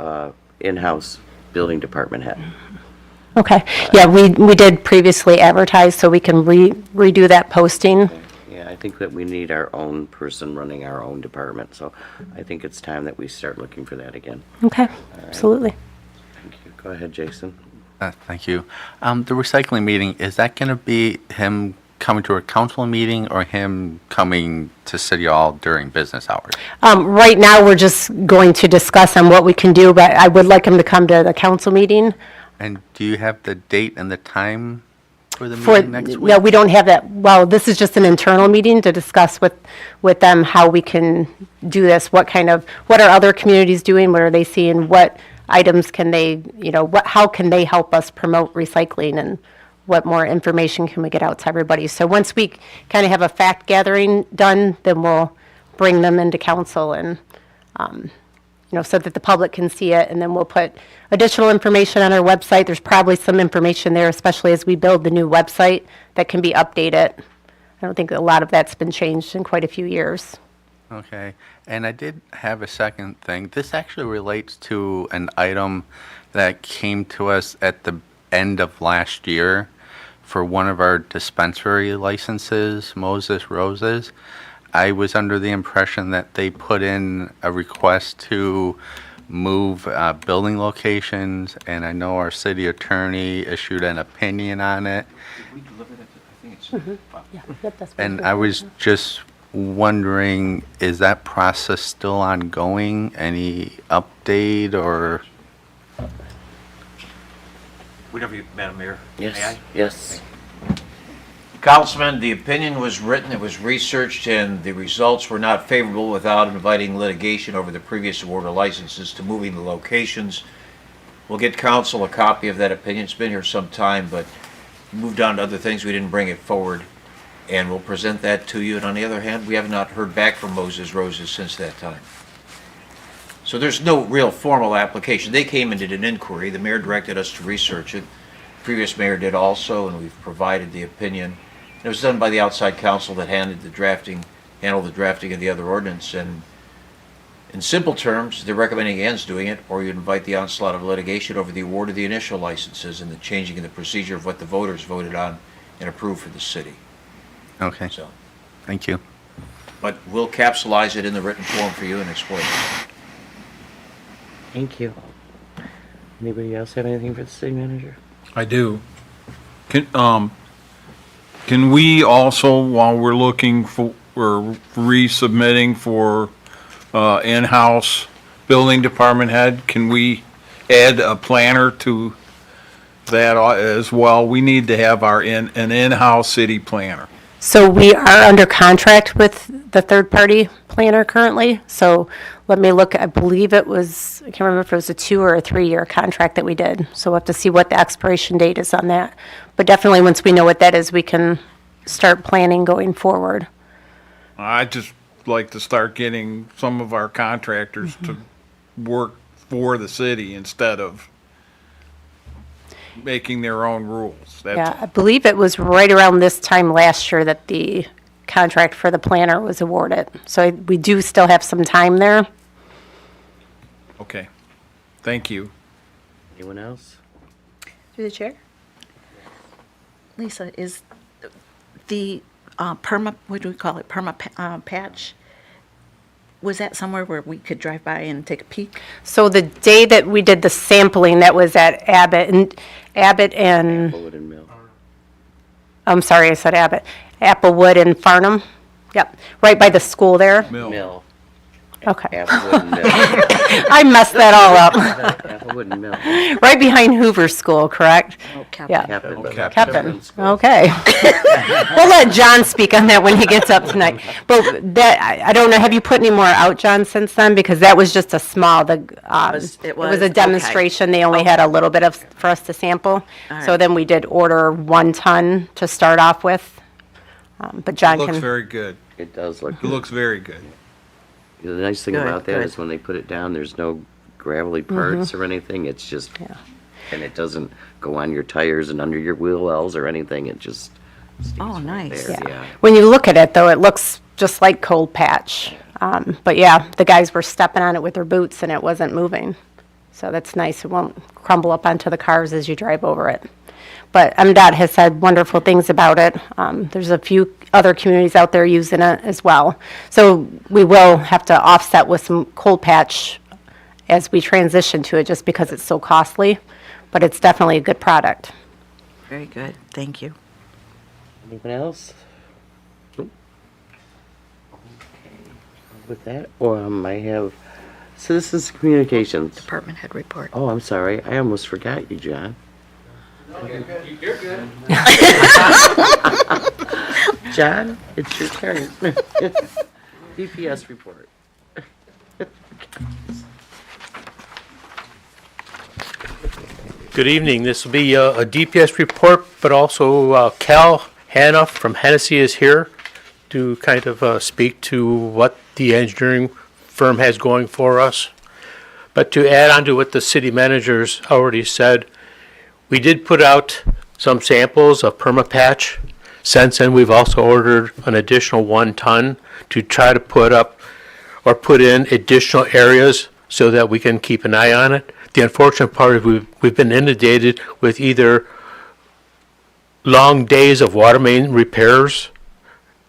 in-house building department head. Okay. Yeah, we did previously advertise, so we can redo that posting. Yeah, I think that we need our own person running our own department, so I think it's time that we start looking for that again. Okay, absolutely. Thank you. Go ahead, Jason. Thank you. The recycling meeting, is that going to be him coming to a council meeting or him coming to City Hall during business hours? Right now, we're just going to discuss on what we can do, but I would like him to come to the council meeting. And do you have the date and the time for the meeting next week? No, we don't have that. Well, this is just an internal meeting to discuss with them how we can do this, what are other communities doing, what are they seeing, what items can they, how can they help us promote recycling, and what more information can we get out to everybody. So once we kind of have a fact gathering done, then we'll bring them into council and, so that the public can see it, and then we'll put additional information on our website. There's probably some information there, especially as we build the new website, that can be updated. I don't think a lot of that's been changed in quite a few years. Okay, and I did have a second thing. This actually relates to an item that came to us at the end of last year for one of our dispensary licenses, Moses Roses. I was under the impression that they put in a request to move building locations, and I know our city attorney issued an opinion on it. We delivered it, I think it's. Yeah, yep, that's what And it I is. was just wondering, is that process still ongoing? Any update or? Whatever you, Madam Mayor. May I? Yes, yes. Councilman, the opinion was written, it was researched, and the results were not favorable without inviting litigation over the previous award of licenses to moving the locations. We'll get council a copy of that opinion. It's been here some time, but we moved on to other things. We didn't bring it forward, and we'll present that to you. And on the other hand, we have not heard back from Moses Roses since that time. So there's no real formal application. They came and did an inquiry. The mayor directed us to research it. The previous mayor did also, and we've provided the opinion. It was done by the outside counsel that handled the drafting of the other ordinance, and in simple terms, they're recommending against doing it, or you invite the onslaught of litigation over the award of the initial licenses and the changing of the procedure of what the voters voted on and approved for the city. Okay, So, thank you. but we'll capsulize it in the written form for you and explain it. Thank you. Anybody else have anything for the city manager? I do. Can we also, while we're looking for, we're resubmitting for in-house building department head, can we add a planner to that as well? We need to have an in-house city planner. So we are under contract with the third-party planner currently. So let me look, I believe it was, I can't remember if it was a 2 or a 3-year contract that we did. So we'll have to see what the expiration date is on that. But definitely, once we know what that is, we can start planning going forward. I'd just like to start getting some of our contractors to work for the city instead of making their own rules. Yeah, I believe it was right around this time last year that the contract for the planner was awarded. So we do still have some time there. Okay, thank you. Anyone else? Through the chair? Lisa, is the what do we call it, patch, was that somewhere where we could drive by and take a peek? So the day that we did the sampling, that was at Abbott and, Bullet and Mill. I'm sorry, I said Abbott, Applewood and Farnham. Yep, right by the school there. Mill. Okay. Applewood and Mill. I messed that all up. Applewood and Mill. Right behind Hoover School, correct? Oh, Yeah. Captain. Okay. We'll let John speak on that when he gets up tonight. But that, I don't know, have you put any more out, John, since then? Because that was just a small, it was a okay. demonstration. They only had a little bit of, for us to sample. All So right. then we did order 1 ton to start off with. But John Looks can, very good. It does look It good. looks very good. The nice thing Good, about that good. is when they put it down, there's no gravelly parts or anything. It's just, and it doesn't go on your tires and under your wheel wells or anything. It just stays Oh, right nice. there. yeah. Yeah. When you look at it, though, it looks just like cold patch. But yeah, the guys were stepping on it with their boots and it wasn't moving. So that's nice. It won't crumble up onto the cars as you drive over it. But MDOT has said wonderful things about it. There's a few other communities out there using it as well. So we will have to offset with some cold patch as we transition to it, just because it's so costly. But it's definitely a good product. Very good, thank you. Anyone else? Nope. Okay. With that, I have citizens communications. Department head report. Oh, I'm sorry. I almost forgot you, John. You're good. John, it's your turn. DPS report. Good evening. This will be a DPS report, but also Cal Hanoff from Hennessy is here to kind of speak to what the engineering firm has going for us. But to add on to what the city managers already said, we did put out some samples of permapatch. Since then, we've also ordered an additional 1 ton to try to put up or put in additional areas so that we can keep an eye on it. The unfortunate part is we've been inundated with either long days of water main repairs,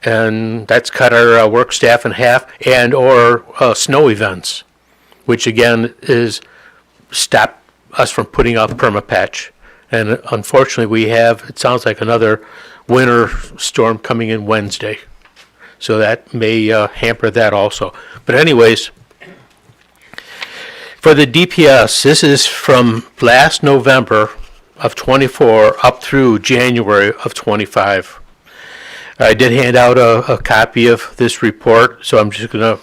and that's cut our work staff in half, and or snow events, which again is stopped us from putting out permapatch. And unfortunately, we have, it sounds like another winter storm coming in Wednesday. So that may hamper that also. But anyways, for the DPS, this is from last November of 24 up through January of 25. I did hand out a copy of this report, so I'm just going to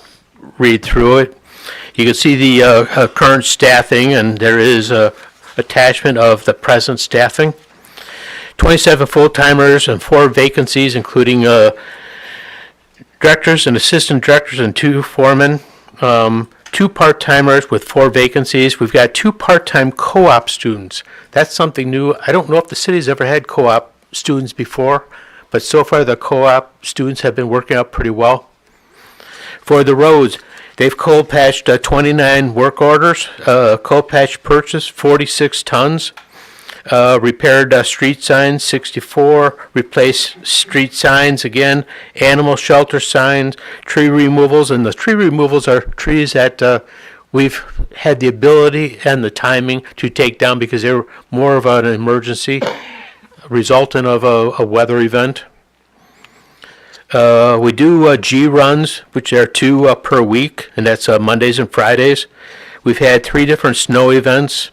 read through it. You can see the current staffing, and there is a attachment of the present staffing. 27 full-timers and 4 vacancies, including directors and assistant directors and 2 foremen. 2 part-timers with 4 vacancies. We've got 2 part-time co-op students. That's something new. I don't know if the city's ever had co-op students before, but so far the co-op students have been working out pretty well. For the roads, they've cold patched 29 work orders, cold patch purchase 46 tons, repaired street signs 64, replaced street signs again, animal shelter signs, tree removals, and the tree removals are trees that we've had the ability and the timing to take down because they're more of an emergency resultant of a weather event. We do G runs, which are 2 per week, and that's Mondays and Fridays. We've had 3 different snow events.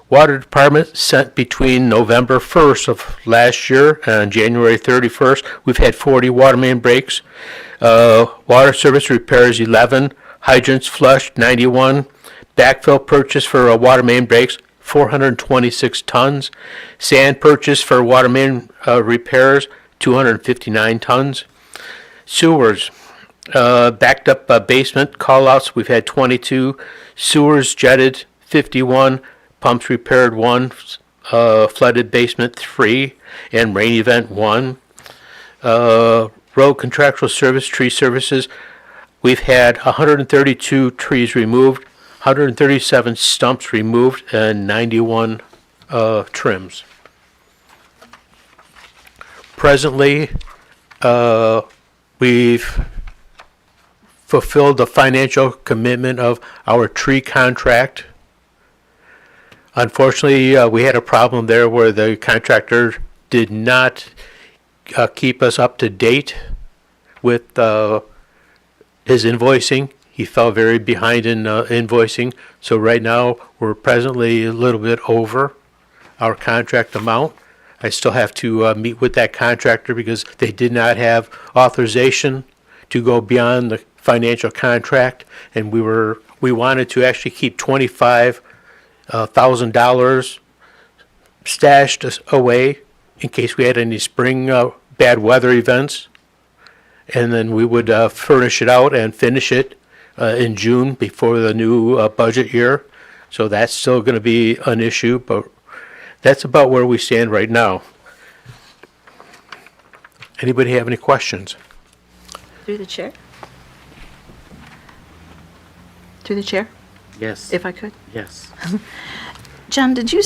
Water Department sent between November 1st of last year and January 31st. We've had 40 water main breaks. Water service repairs 11. Hydrants flushed 91. Backfill purchase for water main breaks 426 tons. Sand purchase for water main repairs 259 tons. Sewers, backed up basement callouts, we've had 22. Sewers jetted 51. Pumps repaired 1. Flooded basement 3. And rain event 1. Road contractual service, tree services, we've had 132 trees removed, 137 stumps removed, and 91 trims. Presently, we've fulfilled the financial commitment of our tree contract. Unfortunately, we had a problem there where the contractor did not keep us up to date with his invoicing. He fell very behind in invoicing. So right now, we're presently a little bit over our contract amount. I still have to meet with that contractor because they did not have authorization to go beyond the financial contract, and we wanted to actually keep $25,000 stashed away in case we had any spring bad weather events, and then we would furnish it out and finish it in June before the new budget year. So that's still going to be an issue, but that's about where we stand right now. Anybody have any questions? Through the chair? Through the chair, Yes. if I could? Yes. John, did you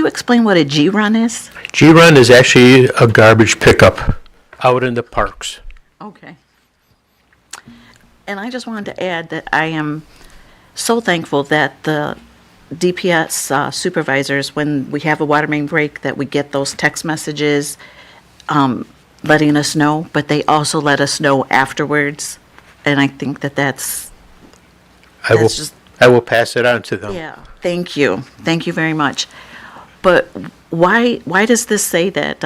explain what a G-run is? G-Run is actually a garbage pickup out in the parks. Okay. And I just wanted to add that I am so thankful that the DPS supervisors, when we have a water main break, that we get those text messages letting us know, but they also let us know afterwards. And I think that's just... I will pass it on to them. Yeah, thank you. Thank you very much. But why does this say that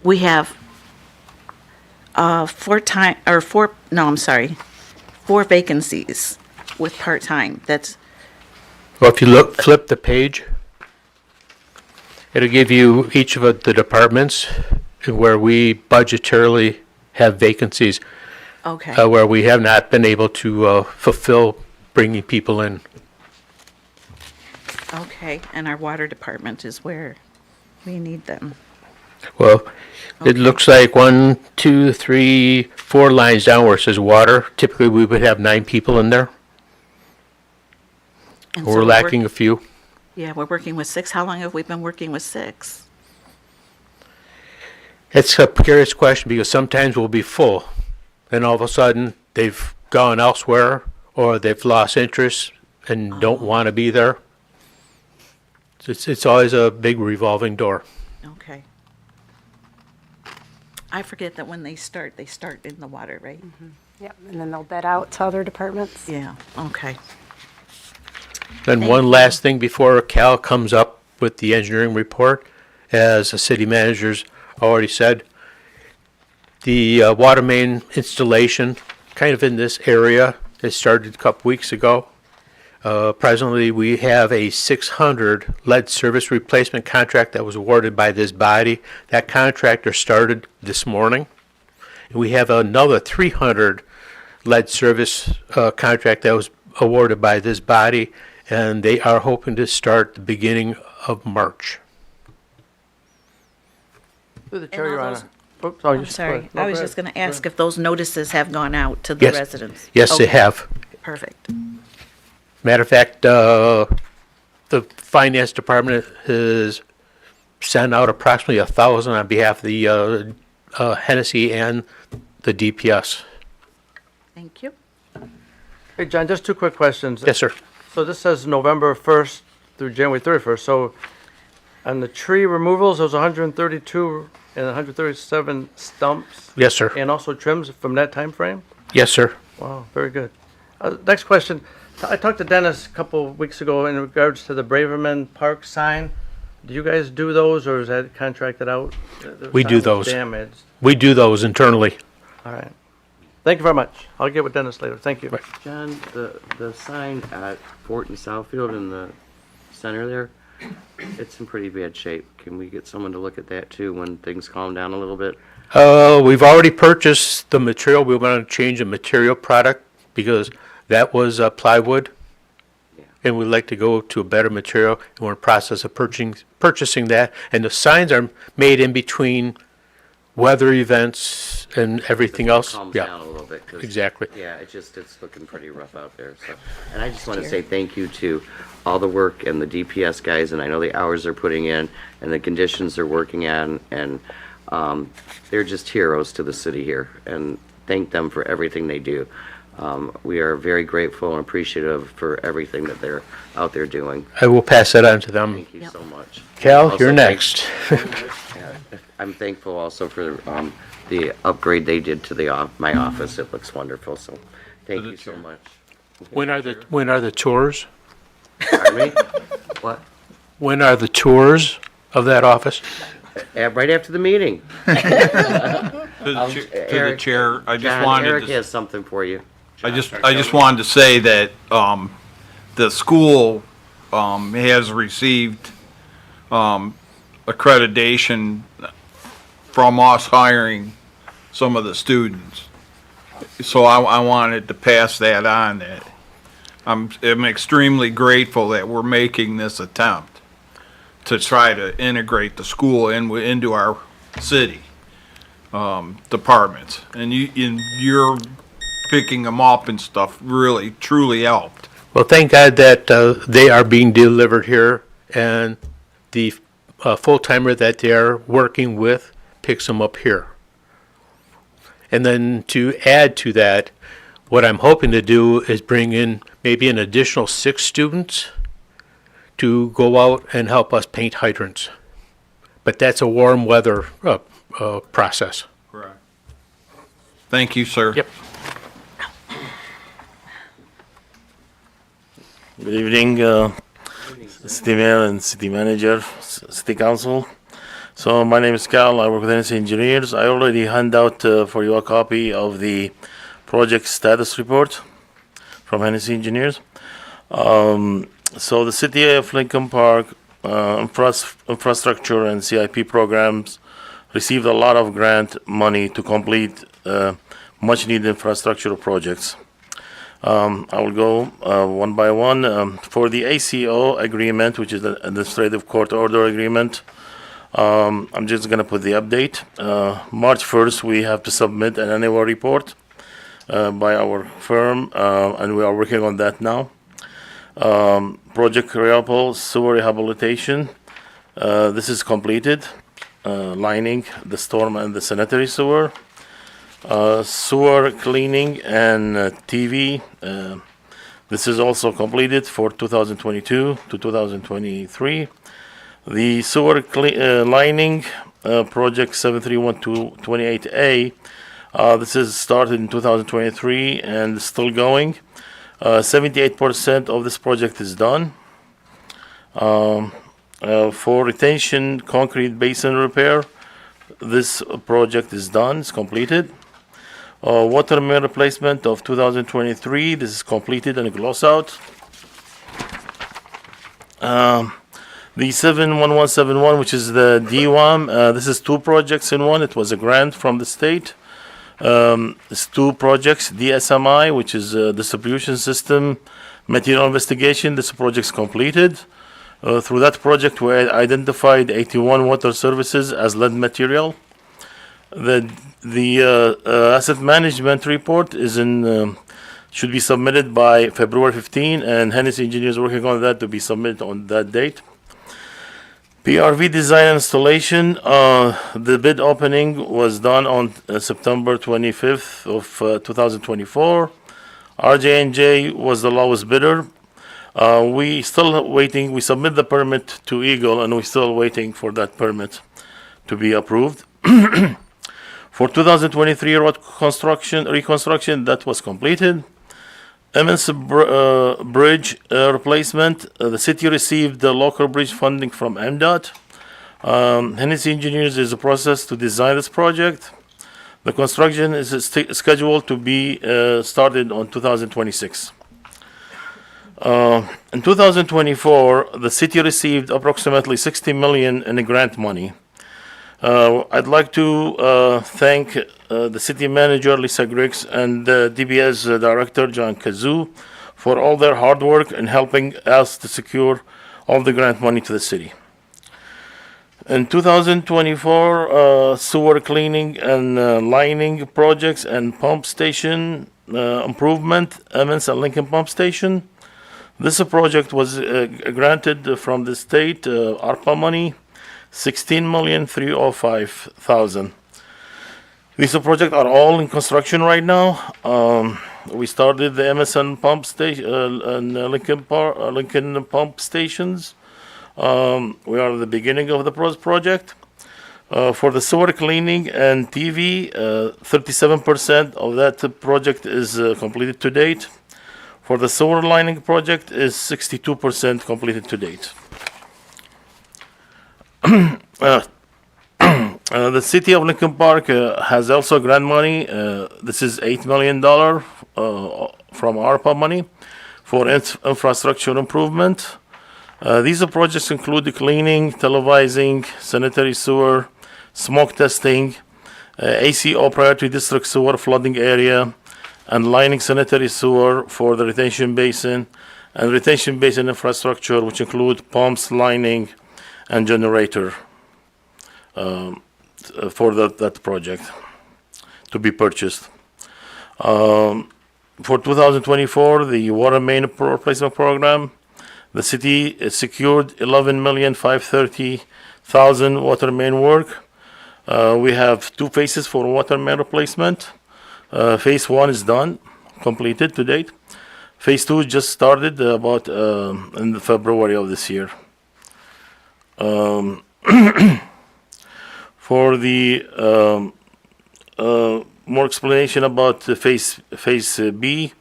we have 4 vacancies with part-time? That's, Well, if you flip the page, it'll give you each of the departments where we budgetarily have vacancies. Okay. where we have not been able to fulfill bringing people in. Okay, and our water department is where we need them. Well, it looks like 1, 2, 3, 4 lines down where it says water. Typically, we would have 9 people in there. And so We're lacking a few. Yeah, we're working with 6. How long have we been working with 6? It's a precarious question because sometimes we'll be full, and all of a sudden they've gone elsewhere or they've lost interest and don't want to be there. It's always a big revolving door. Okay. I forget that when they start in the water, right? Yep, and then they'll bid out to other departments. Yeah, okay. Then Thank one you. last thing before Cal comes up with the engineering report, as the city manager's already said, the water main installation kind of in this area, it started a couple weeks ago. Presently, we have a 600 lead service replacement contract that was awarded by this body. That contractor started this morning. We have another 300 lead service contract that was awarded by this body, and they are hoping to start the beginning of March. Through the chair, all Your those- Honor. Oops, oh, you I'm go sorry. ahead. No, I go was ahead. just going to ask if those notices have gone out to the Yes. residents. Yes, they Okay, have. Perfect. Matter of fact, the finance department has sent out approximately 1,000 on behalf of the Hennessy and the DPS. Thank you. Hey, John, just 2 quick questions. Yes, sir. So this says November 1st through January 31st. So on the tree removals, there was 132 and 137 stumps Yes, sir. and also trims from that time frame? Yes, sir. Wow, very good. Next question. I talked to Dennis a couple weeks ago in regards to the Braverman Park sign. Do you guys do those, or is that contracted out? The We sign do was those. Damaged. We do those internally. All right. Thank you very much. I'll get with Dennis later. Thank you. John, the sign at Fort and Southfield in the center there, it's in pretty bad shape. Can we get someone to look at that too when things calm down a little bit? We've already purchased the material. We want to change the material product because that was plywood. And we'd like to go to a better material. And we're in the process of purchasing that. And the signs are made in between weather events and everything else. Calms Yeah, down a little bit. 'Cause, exactly. Yeah, it's looking pretty rough out there. So, and I just want to say thank you to all the work and the DPS guys, and I know the hours they're putting in and the conditions they're working on, and they're just heroes to the city here, and thank them for everything they do. We are very grateful and appreciative for everything that they're out there doing. I will pass that on to them. Thank you so much. Cal, Also, you're thank- next. Yeah, I'm thankful also for the upgrade they did to my office. It looks wonderful, so thank you so much. When are the tours? Pardon me? What? When are the tours of that office? Right after the meeting. To the chair, I just John, wanted Eric to, has something for you. I just wanted to say that, the school, has received, accreditation from us hiring some of the students. So I wanted to pass that on, that I'm extremely grateful that we're making this attempt to try to integrate the school into our city, departments. And you're picking them up and stuff really, truly helped. Well, thank God that they are being delivered here, and the full-timer that they are working with picks them up here. And then to add to that, what I'm hoping to do is bring in maybe an additional 6 students to go out and help us paint hydrants. But that's a warm weather process. Correct. Thank you, sir. Yep. Good evening, City Mayor and City Manager, City Council. So my name is Cal, I work with Hennessy Engineers. I already hand out for you a copy of the project status report from Hennessy Engineers. So the City of Lincoln Park infrastructure and CIP programs received a lot of grant money to complete much-needed infrastructure projects. I will go one by one. For the ACO agreement, which is the Administrative Court Order Agreement, I'm just going to put the update. March 1st, we have to submit an annual report by our firm, and we are working on that now. Project Rialpo Sewer Rehabilitation. This is completed, lining the storm and the sanitary sewer. Sewer cleaning and TV. This is also completed for 2022 to 2023. The sewer lining project 731228A. This is started in 2023 and still going. 78% of this project is done. For retention concrete basin repair, this project is done, it's completed. Water main replacement of 2023, this is completed and gloss out. The 71171, which is the DWAM, this is two projects in one. It was a grant from the state. It's two projects, DSMI, which is distribution system material investigation. This project's completed. Through that project, we identified 81 water services as lead material. The asset management report is should be submitted by February 15, and Hennessy Engineers working on that to be submitted on that date. PRV design installation, the bid opening was done on September 25th of 2024. RJ&J was the lowest bidder. We still waiting, we submit the permit to Eagle and we're still waiting for that permit to be approved. For 2023 road reconstruction, that was completed. Emmons Bridge replacement, the city received the local bridge funding from MDOT. Hennessy Engineers is a process to design this project. The construction is scheduled to be started on 2026. In 2024, the city received approximately $60 million in grant money. I'd like to thank the city manager, Lisa Griggs, and the DBS director, John Kazoo, for all their hard work in helping us to secure all the grant money to the city. In 2024, sewer cleaning and lining projects and pump station improvement, Emmons and Lincoln Pump Station. This project was granted from the state, ARPA money, $16,305,000. These projects are all in construction right now. We started the Emerson pump station and Lincoln pump stations. We are at the beginning of the project. For the sewer cleaning and TV, 37% of that project is completed to date. For the sewer lining project is 62% completed to date. The city of Lincoln Park has also grant money. This is $8 million from ARPA money for infrastructure improvement. These projects include the cleaning, televising, sanitary sewer, smoke testing, ACO priority district sewer flooding area, and lining sanitary sewer for the retention basin, and retention basin infrastructure, which include pumps, lining, and generator for that project to be purchased. For 2024, the water main replacement program, the city secured $11,530,000 water main work. We have two phases for water main replacement. Phase 1 is done, completed to date. Phase 2 just started about in February of this year. For the more explanation about the phase B,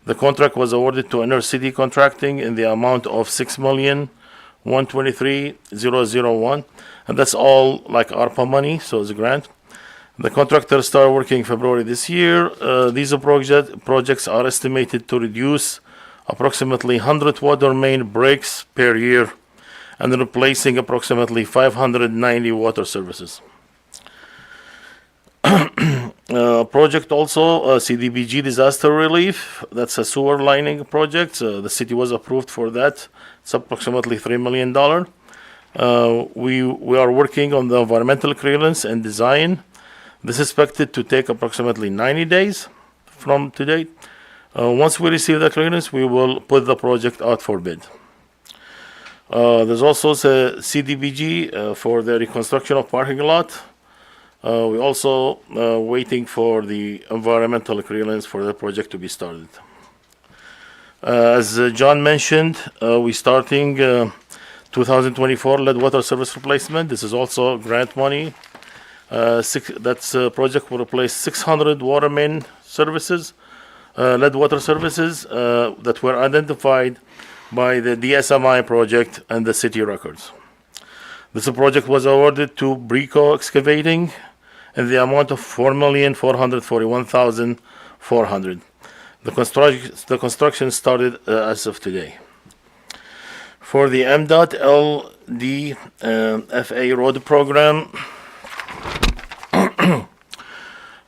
the contract was awarded to Inner City Contracting in the amount of $6,123,001, and that's all like ARPA money, so it's a grant. The contractor started working February this year. These projects are estimated to reduce approximately 100 water main breaks per year and replacing approximately 590 water services. project also, CDBG disaster relief. That's a sewer lining project. The city was approved for that. It's approximately $3 million. We are working on the environmental clearance and design. This is expected to take approximately 90 days from today. Once we receive the clearance, we will put the project out for bid. There's also the CDBG for the reconstruction of parking lot. We're also waiting for the environmental clearance for the project to be started. As John mentioned, we're starting 2024 lead water service replacement. This is also grant money. That's a project will replace 600 water main services, lead water services that were identified by the DSMI project and the city records. This project was awarded to Brico Excavating in the amount of $4,441,400. The construction started as of today. For the MDOT LD FA road program,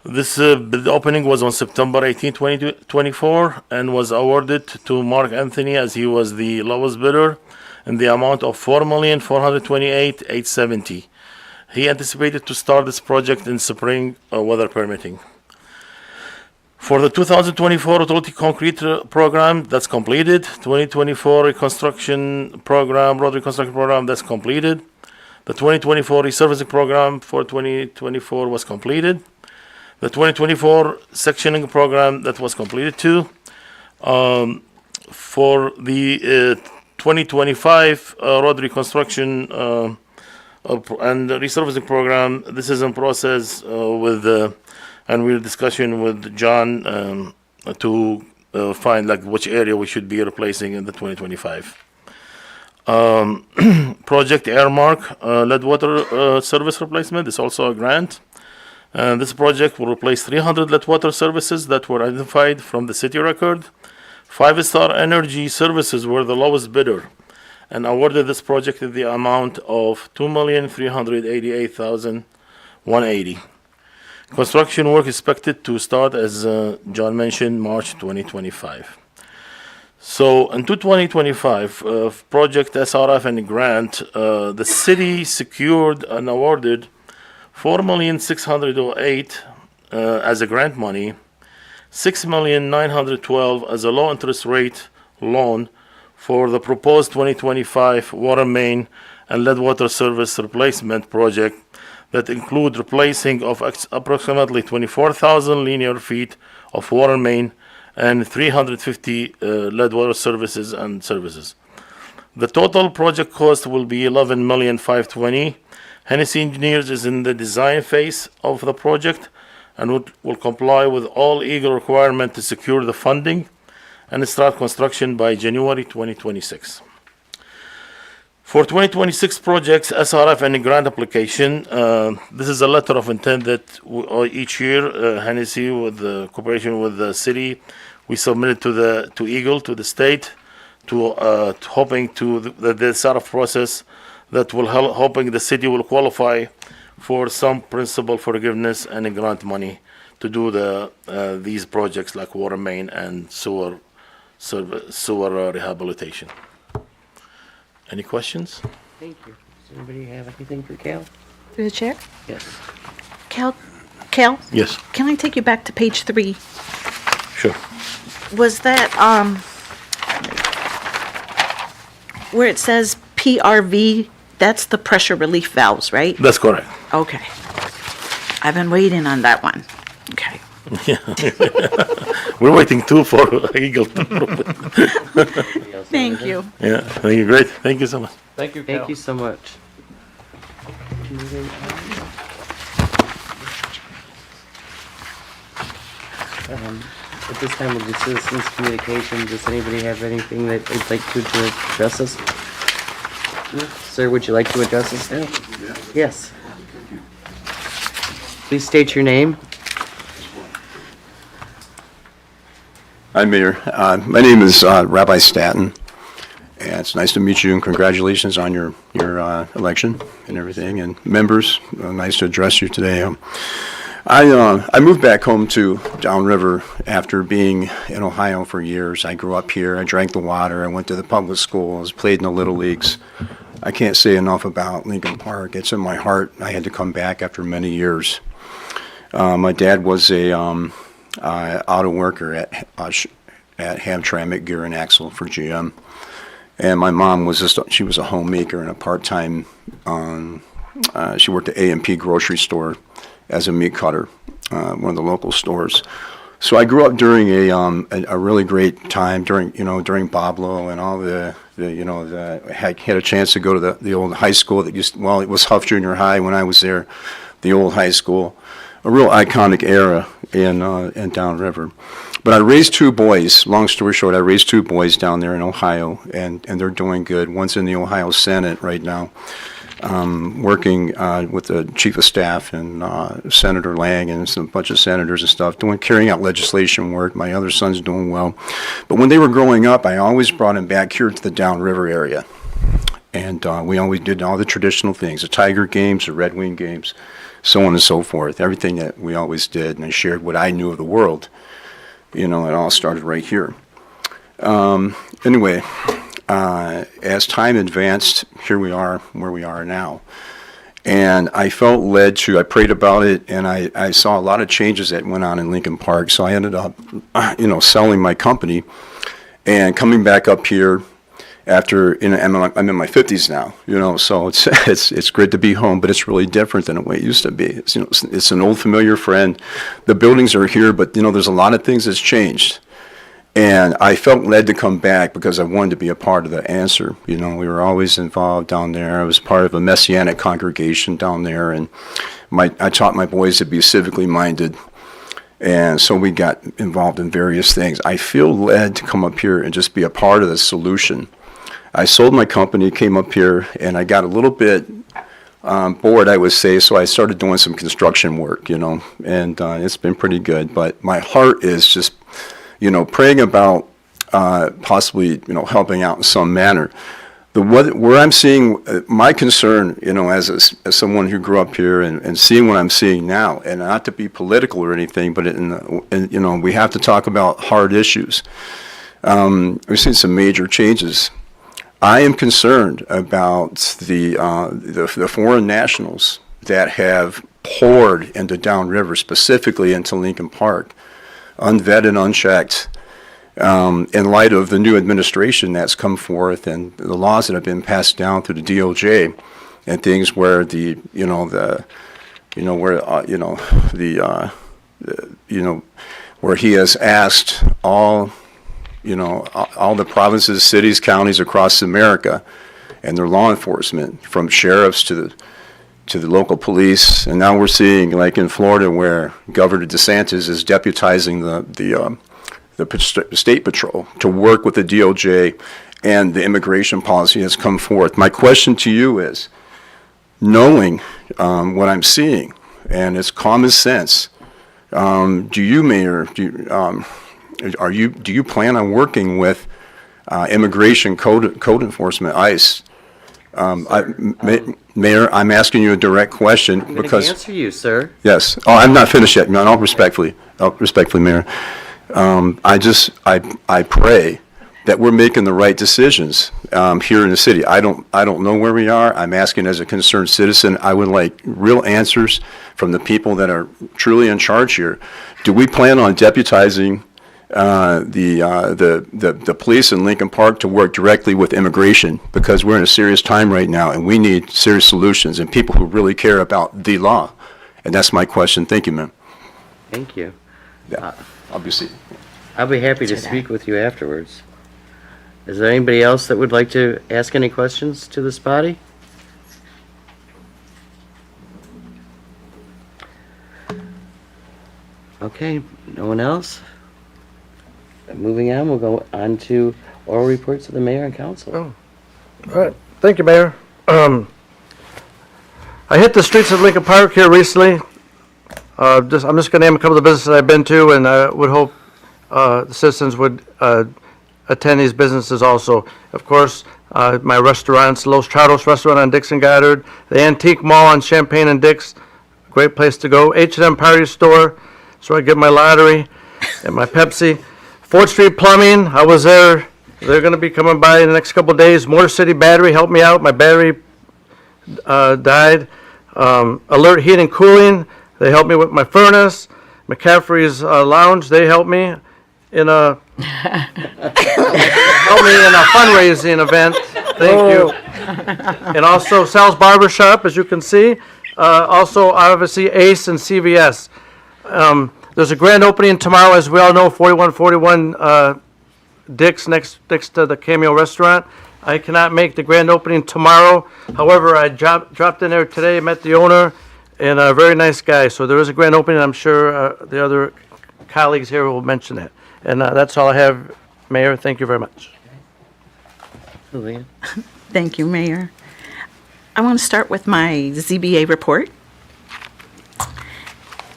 this bid opening was on September 18, 2024, and was awarded to Mark Anthony as he was the lowest bidder in the amount of $4,428,870. He anticipated to start this project in spring, weather permitting. For the 2024 utility concrete program, that's completed. 2024 reconstruction program, road reconstruction program, that's completed. The 2024 resurfacing program for 2024 was completed. The 2024 sectioning program, that was completed too. For the 2025 road reconstruction and resurfacing program, this is in process and we're discussing with John to find like which area we should be replacing in the 2025. Project Airmark lead water service replacement is also a grant. This project will replace 300 lead water services that were identified from the city record. 5-Star Energy Services were the lowest bidder and awarded this project in the amount of $2,388,180. Construction work is expected to start, as John mentioned, March 2025. So in 2025, project SRF and grant, the city secured and awarded $4,608,000 as a grant money, $6,912,000 as a low interest rate loan for the proposed 2025 water main and lead water service replacement project that include replacing of approximately 24,000 linear feet of water main and 350 lead water services and services. The total project cost will be $11,520,000. Hennessy Engineers is in the design phase of the project and will comply with all legal requirements to secure the funding and start construction by January 2026. For 2026 projects, SRF and grant application, this is a letter of intent that each year Hennessy, with the cooperation with the city, we submit it to Eagle, to the state, hoping to the SRF process that will hoping the city will qualify for some principal forgiveness and grant money to do these projects like water main and sewer rehabilitation. Any questions? Thank you. Does anybody have anything for Cal? Through the chair? Yes. Cal, Yes, can I take you back to page 3? sure. Was that, where it says PRV, that's the pressure relief valves, right? That's correct. Okay. I've been waiting on that one. Okay. We're waiting too for Eagle to approve it. Thank you. Yeah, thank you. Great. Thank you so much. Thank you, Cal. Thank you so much. At this time, with the citizens' communication, does anybody have anything that they'd like to address us? Sir, would you like to address us now? Yes. Please state your name. Hi, Mayor. My name is Rabbi Staton, and it's nice to meet you, and congratulations on your election and everything. And members, nice to address you today. I moved back home to Downriver after being in Ohio for years. I grew up here. I drank the water. I went to the public schools, played in the Little Leagues. I can't say enough about Lincoln Park. It's in my heart. I had to come back after many years. My dad was a auto worker at Hamtramck Gear and Axle for GM. And my mom was she was a homemaker and a part-time, she worked at A&P grocery store as a meat cutter, one of the local stores. So I grew up during a really great time during Boblo and all had a chance to go to the old high school that it was Huff Junior High when I was there, the old high school, a real iconic era in Downriver. But I raised two boys. Long story short, I raised two boys down there in Ohio, and they're doing good. One's in the Ohio Senate right now, working with the chief of staff and Senator Lang and a bunch of senators and stuff, carrying out legislation work. My other son's doing well. But when they were growing up, I always brought them back here to the Downriver area. And we always did all the traditional things, the Tiger games, the Red Wing games, so on and so forth, everything that we always did. And I shared what I knew of the world. It all started right here. Anyway, as time advanced, here we are where we are now. And I felt led to, I prayed about it, and I saw a lot of changes that went on in Lincoln Park. So I ended up, selling my company and coming back up here after, I'm in my 50s now, so it's great to be home, but it's really different than the way it used to be. It's an old familiar friend. The buildings are here, but, there's a lot of things that's changed. And I felt led to come back because I wanted to be a part of the answer. We were always involved down there. I was part of a Messianic congregation down there, and I taught my boys to be civically minded. And so we got involved in various things. I feel led to come up here and just be a part of the solution. I sold my company, came up here, and I got a little bit bored, I would say, so I started doing some construction work, and it's been pretty good. But my heart is just, praying about possibly, helping out in some manner. Where I'm seeing my concern, as someone who grew up here and seeing what I'm seeing now, and not to be political or anything, but we have to talk about hard issues. We've seen some major changes. I am concerned about the foreign nationals that have poured into Downriver, specifically into Lincoln Park, unvetted, unchecked, in light of the new administration that's come forth and the laws that have been passed down through the DOJ and things where where he has asked all the provinces, cities, counties across America and their law enforcement, from sheriffs to the local police. And now we're seeing, like in Florida, where Governor DeSantis is deputizing the state patrol to work with the DOJ, and the immigration policy has come forth. My question to you is, knowing what I'm seeing, and it's common sense, do you, Mayor, do you plan on working with immigration code enforcement, ICE? Mayor, I'm asking you a direct question because. I'm going to answer you, sir. Yes. Oh, I'm not finished yet. No, respectfully, Mayor. I pray that we're making the right decisions here in the city. I don't know where we are. I'm asking as a concerned citizen. I would like real answers from the people that are truly in charge here. Do we plan on deputizing the police in Lincoln Park to work directly with immigration, because we're in a serious time right now and we need serious solutions and people who really care about the law? And that's my question. Thank you, ma'am. Thank you. Yeah, I'll be seated. I'll be happy to speak with you afterwards. Is there anybody else that would like to ask any questions to this body? Okay, no one else? Moving on, we'll go on to oral reports of the mayor and council. Oh, all right. Thank you, Mayor. I hit the streets of Lincoln Park here recently. I'm just going to name a couple of the businesses I've been to, and I would hope the citizens would attend these businesses also. Of course, my restaurants, Los Charros Restaurant on Dixon Goddard, the Antique Mall on Champaign and Dix, great place to go. H&M Party Store, so I get my lottery and my Pepsi. 4th Street Plumbing, I was there. They're gonna be coming by in the next couple of days. Motor City Battery helped me out. My battery died. Alert Heat and Cooling, they helped me with my furnace. McCaffrey's Lounge, they helped me in a fundraising event. Thank you. And also Sal's Barbershop, as you can see. Also, obviously, Ace and CVS. There's a grand opening tomorrow, as we all know, 4141 Dick's next to the Cameo Restaurant. I cannot make the grand opening tomorrow. However, I dropped in there today, met the owner, and a very nice guy. So there is a grand opening. I'm sure the other colleagues here will mention it. And that's all I have, Mayor. Thank you very much. Luann? Thank you, Mayor. I want to start with my ZBA report.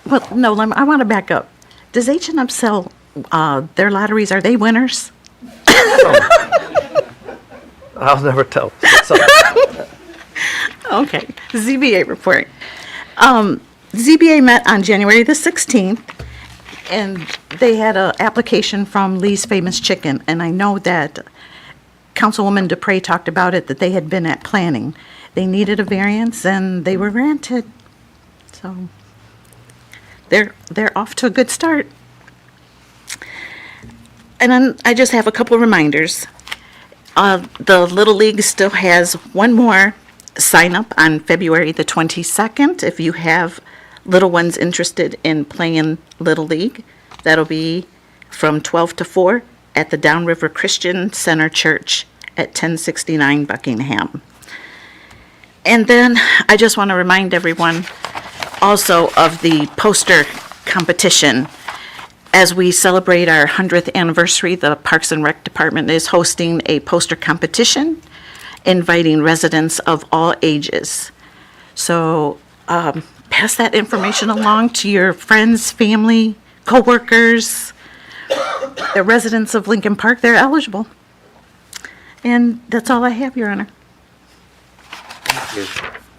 Well, no, I want to back up. Does H&M sell their lotteries? Are they winners? I'll never tell. So, Okay, ZBA report. ZBA met on January the 16th, and they had an application from Lee's Famous Chicken, and I know that Councilwoman Dupre talked about it, that they had been at planning. They needed a variance, and they were granted. So they're off to a good start. And then I just have a couple of reminders. The Little League still has one more sign up on February the 22nd. If you have little ones interested in playing Little League, that'll be from 12 to 4 at the Downriver Christian Center Church at 1069 Buckingham. And then I just want to remind everyone also of the poster competition. As we celebrate our 100th anniversary, the Parks and Rec Department is hosting a poster competition, inviting residents of all ages. So pass that information along to your friends, family, coworkers. The residents of Lincoln Park, they're eligible. And that's all I have, Your Honor. Thank you.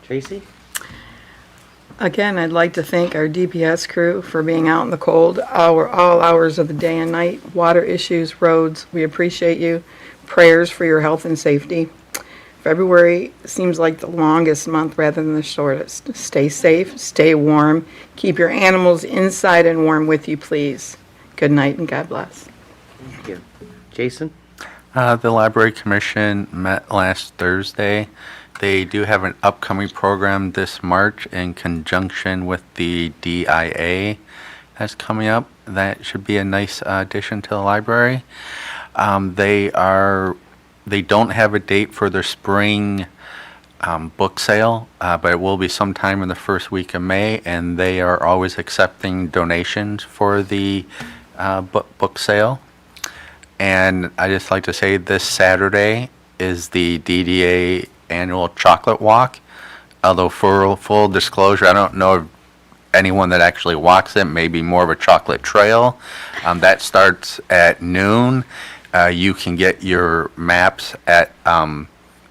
Tracy? Again, I'd like to thank our DPS crew for being out in the cold, all hours of the day and night, water issues, roads. We appreciate you. Prayers for your health and safety. February seems like the longest month rather than the shortest. Stay safe, stay warm, keep your animals inside and warm with you, please. Good night and God bless. Thank you. Jason? The Library Commission met last Thursday. They do have an upcoming program this March in conjunction with the DIA that's coming up. That should be a nice addition to the library. They don't have a date for their spring book sale, but it will be sometime in the first week of May, and they are always accepting donations for the book sale. And I just like to say this Saturday is the DDA annual chocolate walk. Although for full disclosure, I don't know of anyone that actually walks it, maybe more of a chocolate trail. That starts at noon. You can get your maps at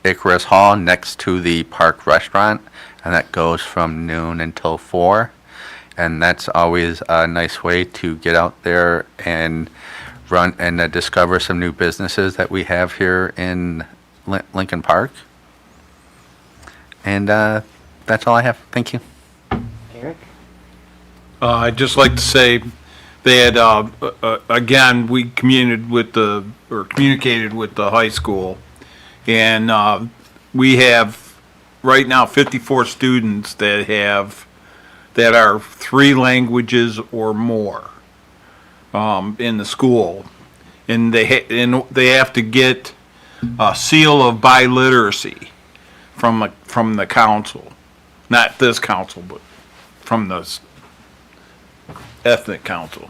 Icarus Hall next to the park restaurant, and that goes from noon until 4. And that's always a nice way to get out there and run and discover some new businesses that we have here in Lincoln Park. And that's all I have. Thank you. Eric? I'd just like to say they had, again, we communicated with the high school, and we have right now 54 students that are 3 languages or more in the school, and they have to get a seal of biliteracy from the council, not this council, but from the ethnic council.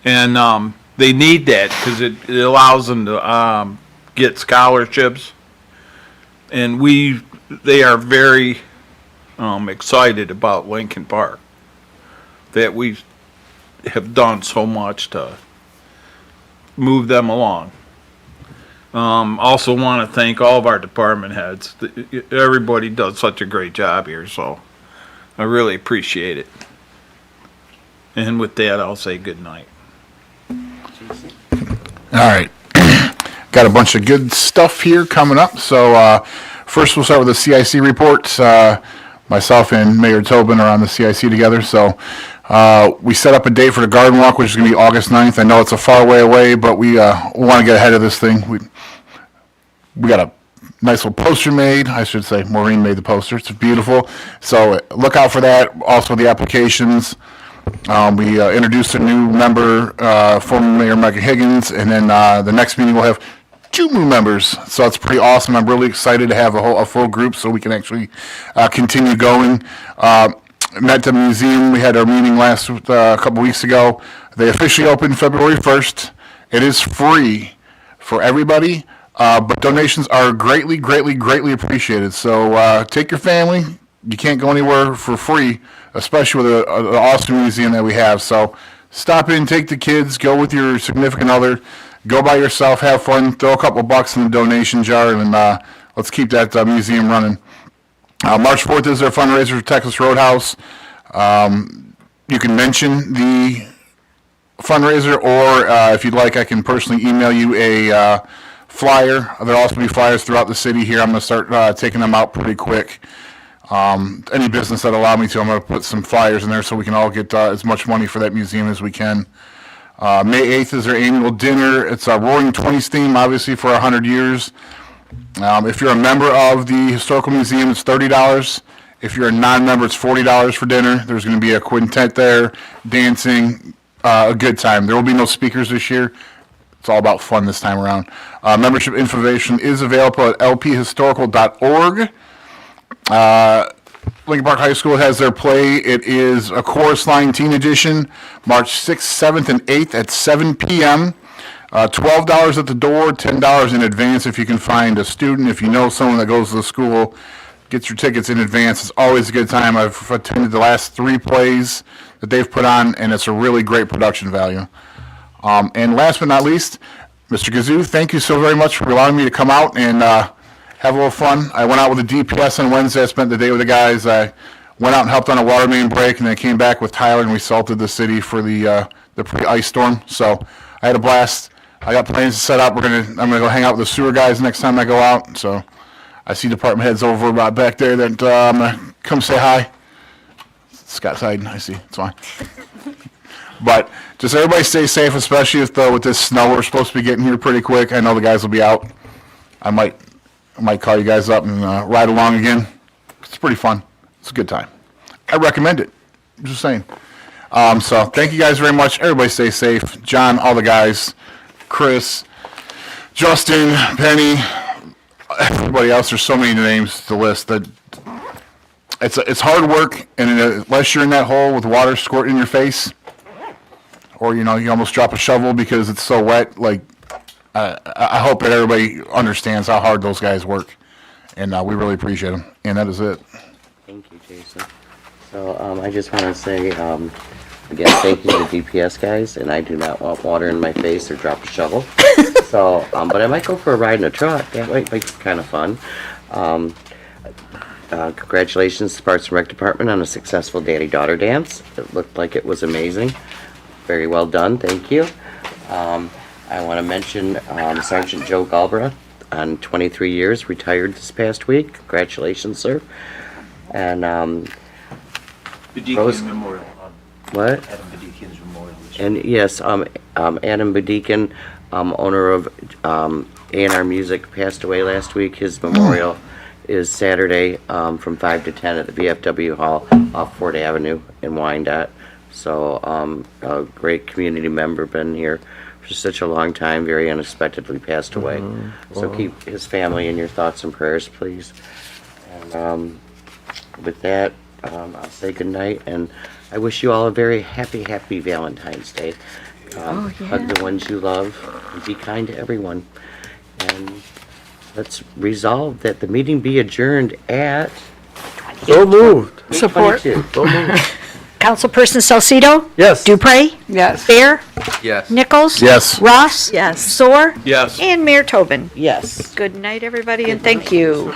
And they need that because it allows them to get scholarships. And they are very excited about Lincoln Park, that we have done so much to move them along. Also want to thank all of our department heads. Everybody does such a great job here, so I really appreciate it. And with that, I'll say good night. All right. Got a bunch of good stuff here coming up. So first we'll start with the CIC report. Myself and Mayor Tobin are on the CIC together. So we set up a date for the garden walk, which is going to be August 9th. I know it's a far way away, but we want to get ahead of this thing. We got a nice little poster made. I should say Maureen made the poster. It's beautiful. So look out for that. Also the applications. We introduced a new member, former Mayor Micah Higgins, and then the next meeting we'll have 2 new members. So it's pretty awesome. I'm really excited to have a full group so we can actually continue going. Met the museum. We had our meeting last a couple weeks ago. They officially opened February 1st. It is free for everybody, but donations are greatly, greatly, greatly appreciated. So take your family. You can't go anywhere for free, especially with an awesome museum that we have. So stop in, take the kids, go with your significant other, go by yourself, have fun, throw a couple bucks in the donation jar, and let's keep that museum running. March 4th is our fundraiser for Texas Roadhouse. You can mention the fundraiser, or if you'd like, I can personally email you a flyer. There'll also be flyers throughout the city here. I'm going to start taking them out pretty quick. Any business that allow me to, I'm going to put some flyers in there so we can all get as much money for that museum as we can. May 8th is their annual dinner. It's a Roaring 20s theme, obviously, for 100 years. If you're a member of the Historical Museum, it's $30. If you're a non-member, it's $40 for dinner. There's going to be a quintet there, dancing, a good time. There will be no speakers this year. It's all about fun this time around. Membership information is available at lphistorical.org. Lincoln Park High School has their play. It is a Chorus Line Teen Edition, March 6th, 7th, and 8th at 7 p.m. $12 at the door, $10 in advance if you can find a student. If you know someone that goes to the school, get your tickets in advance. It's always a good time. I've attended the last 3 plays that they've put on, and it's a really great production value. And last but not least, Mr. Gazoo, thank you so very much for allowing me to come out and have a little fun. I went out with the DPS on Wednesday. I spent the day with the guys. I went out and helped on a water main break, and then came back with Tyler, and we salted the city for the pre-ice storm. So I had a blast. I got plans to set up. I'm gonna go hang out with the sewer guys next time I go out. So I see department heads over about back there that I'm gonna come say hi. Scott's hiding. I see. It's fine. But just everybody stay safe, especially with this snow we're supposed to be getting here pretty quick. I know the guys will be out. I might call you guys up and ride along again. It's pretty fun. It's a good time. I recommend it. I'm just saying. So thank you guys very much. Everybody stay safe. John, all the guys, Chris, Justin, Penny, everybody else. There's so many names to list that it's hard work, and unless you're in that hole with water squirting in your face, or you almost drop a shovel because it's so wet, like I hope that everybody understands how hard those guys work, and we really appreciate them. And that is it. Thank you, Jason. So I just want to say, again, thank you to the DPS guys, and I do not want water in my face or drop a shovel. So, but I might go for a ride in a truck. That might be kind of fun. Congratulations to the Parks and Rec Department on a successful daddy-daughter dance. It looked like it was amazing. Very well done, thank you. I want to mention Sergeant Joe Galbraith, on 23 years, retired this past week. Congratulations, sir. And Bedikian's memorial. what? Adam Bedikian's memorial. And yes, Adam Bedikian, owner of A&R Music, passed away last week. His memorial is Saturday from 5 to 10 at the VFW Hall off Ford Avenue in Wyandotte. So a great community member, been here for such a long time, very unexpectedly passed away. So keep his family in your thoughts and prayers, please. And with that, I'll say good night, and I wish you all a very happy, happy Valentine's Day. Hug the ones you love, and be kind to everyone. And let's resolve that the meeting be adjourned at So moved. 8:22. So moved. Councilperson Salcido? Yes. Dupre? Yes. Bear? Yes. Nichols? Yes. Ross? Yes. Soar? Yes. And Mayor Tobin. Yes. Good night, everybody, and thank you.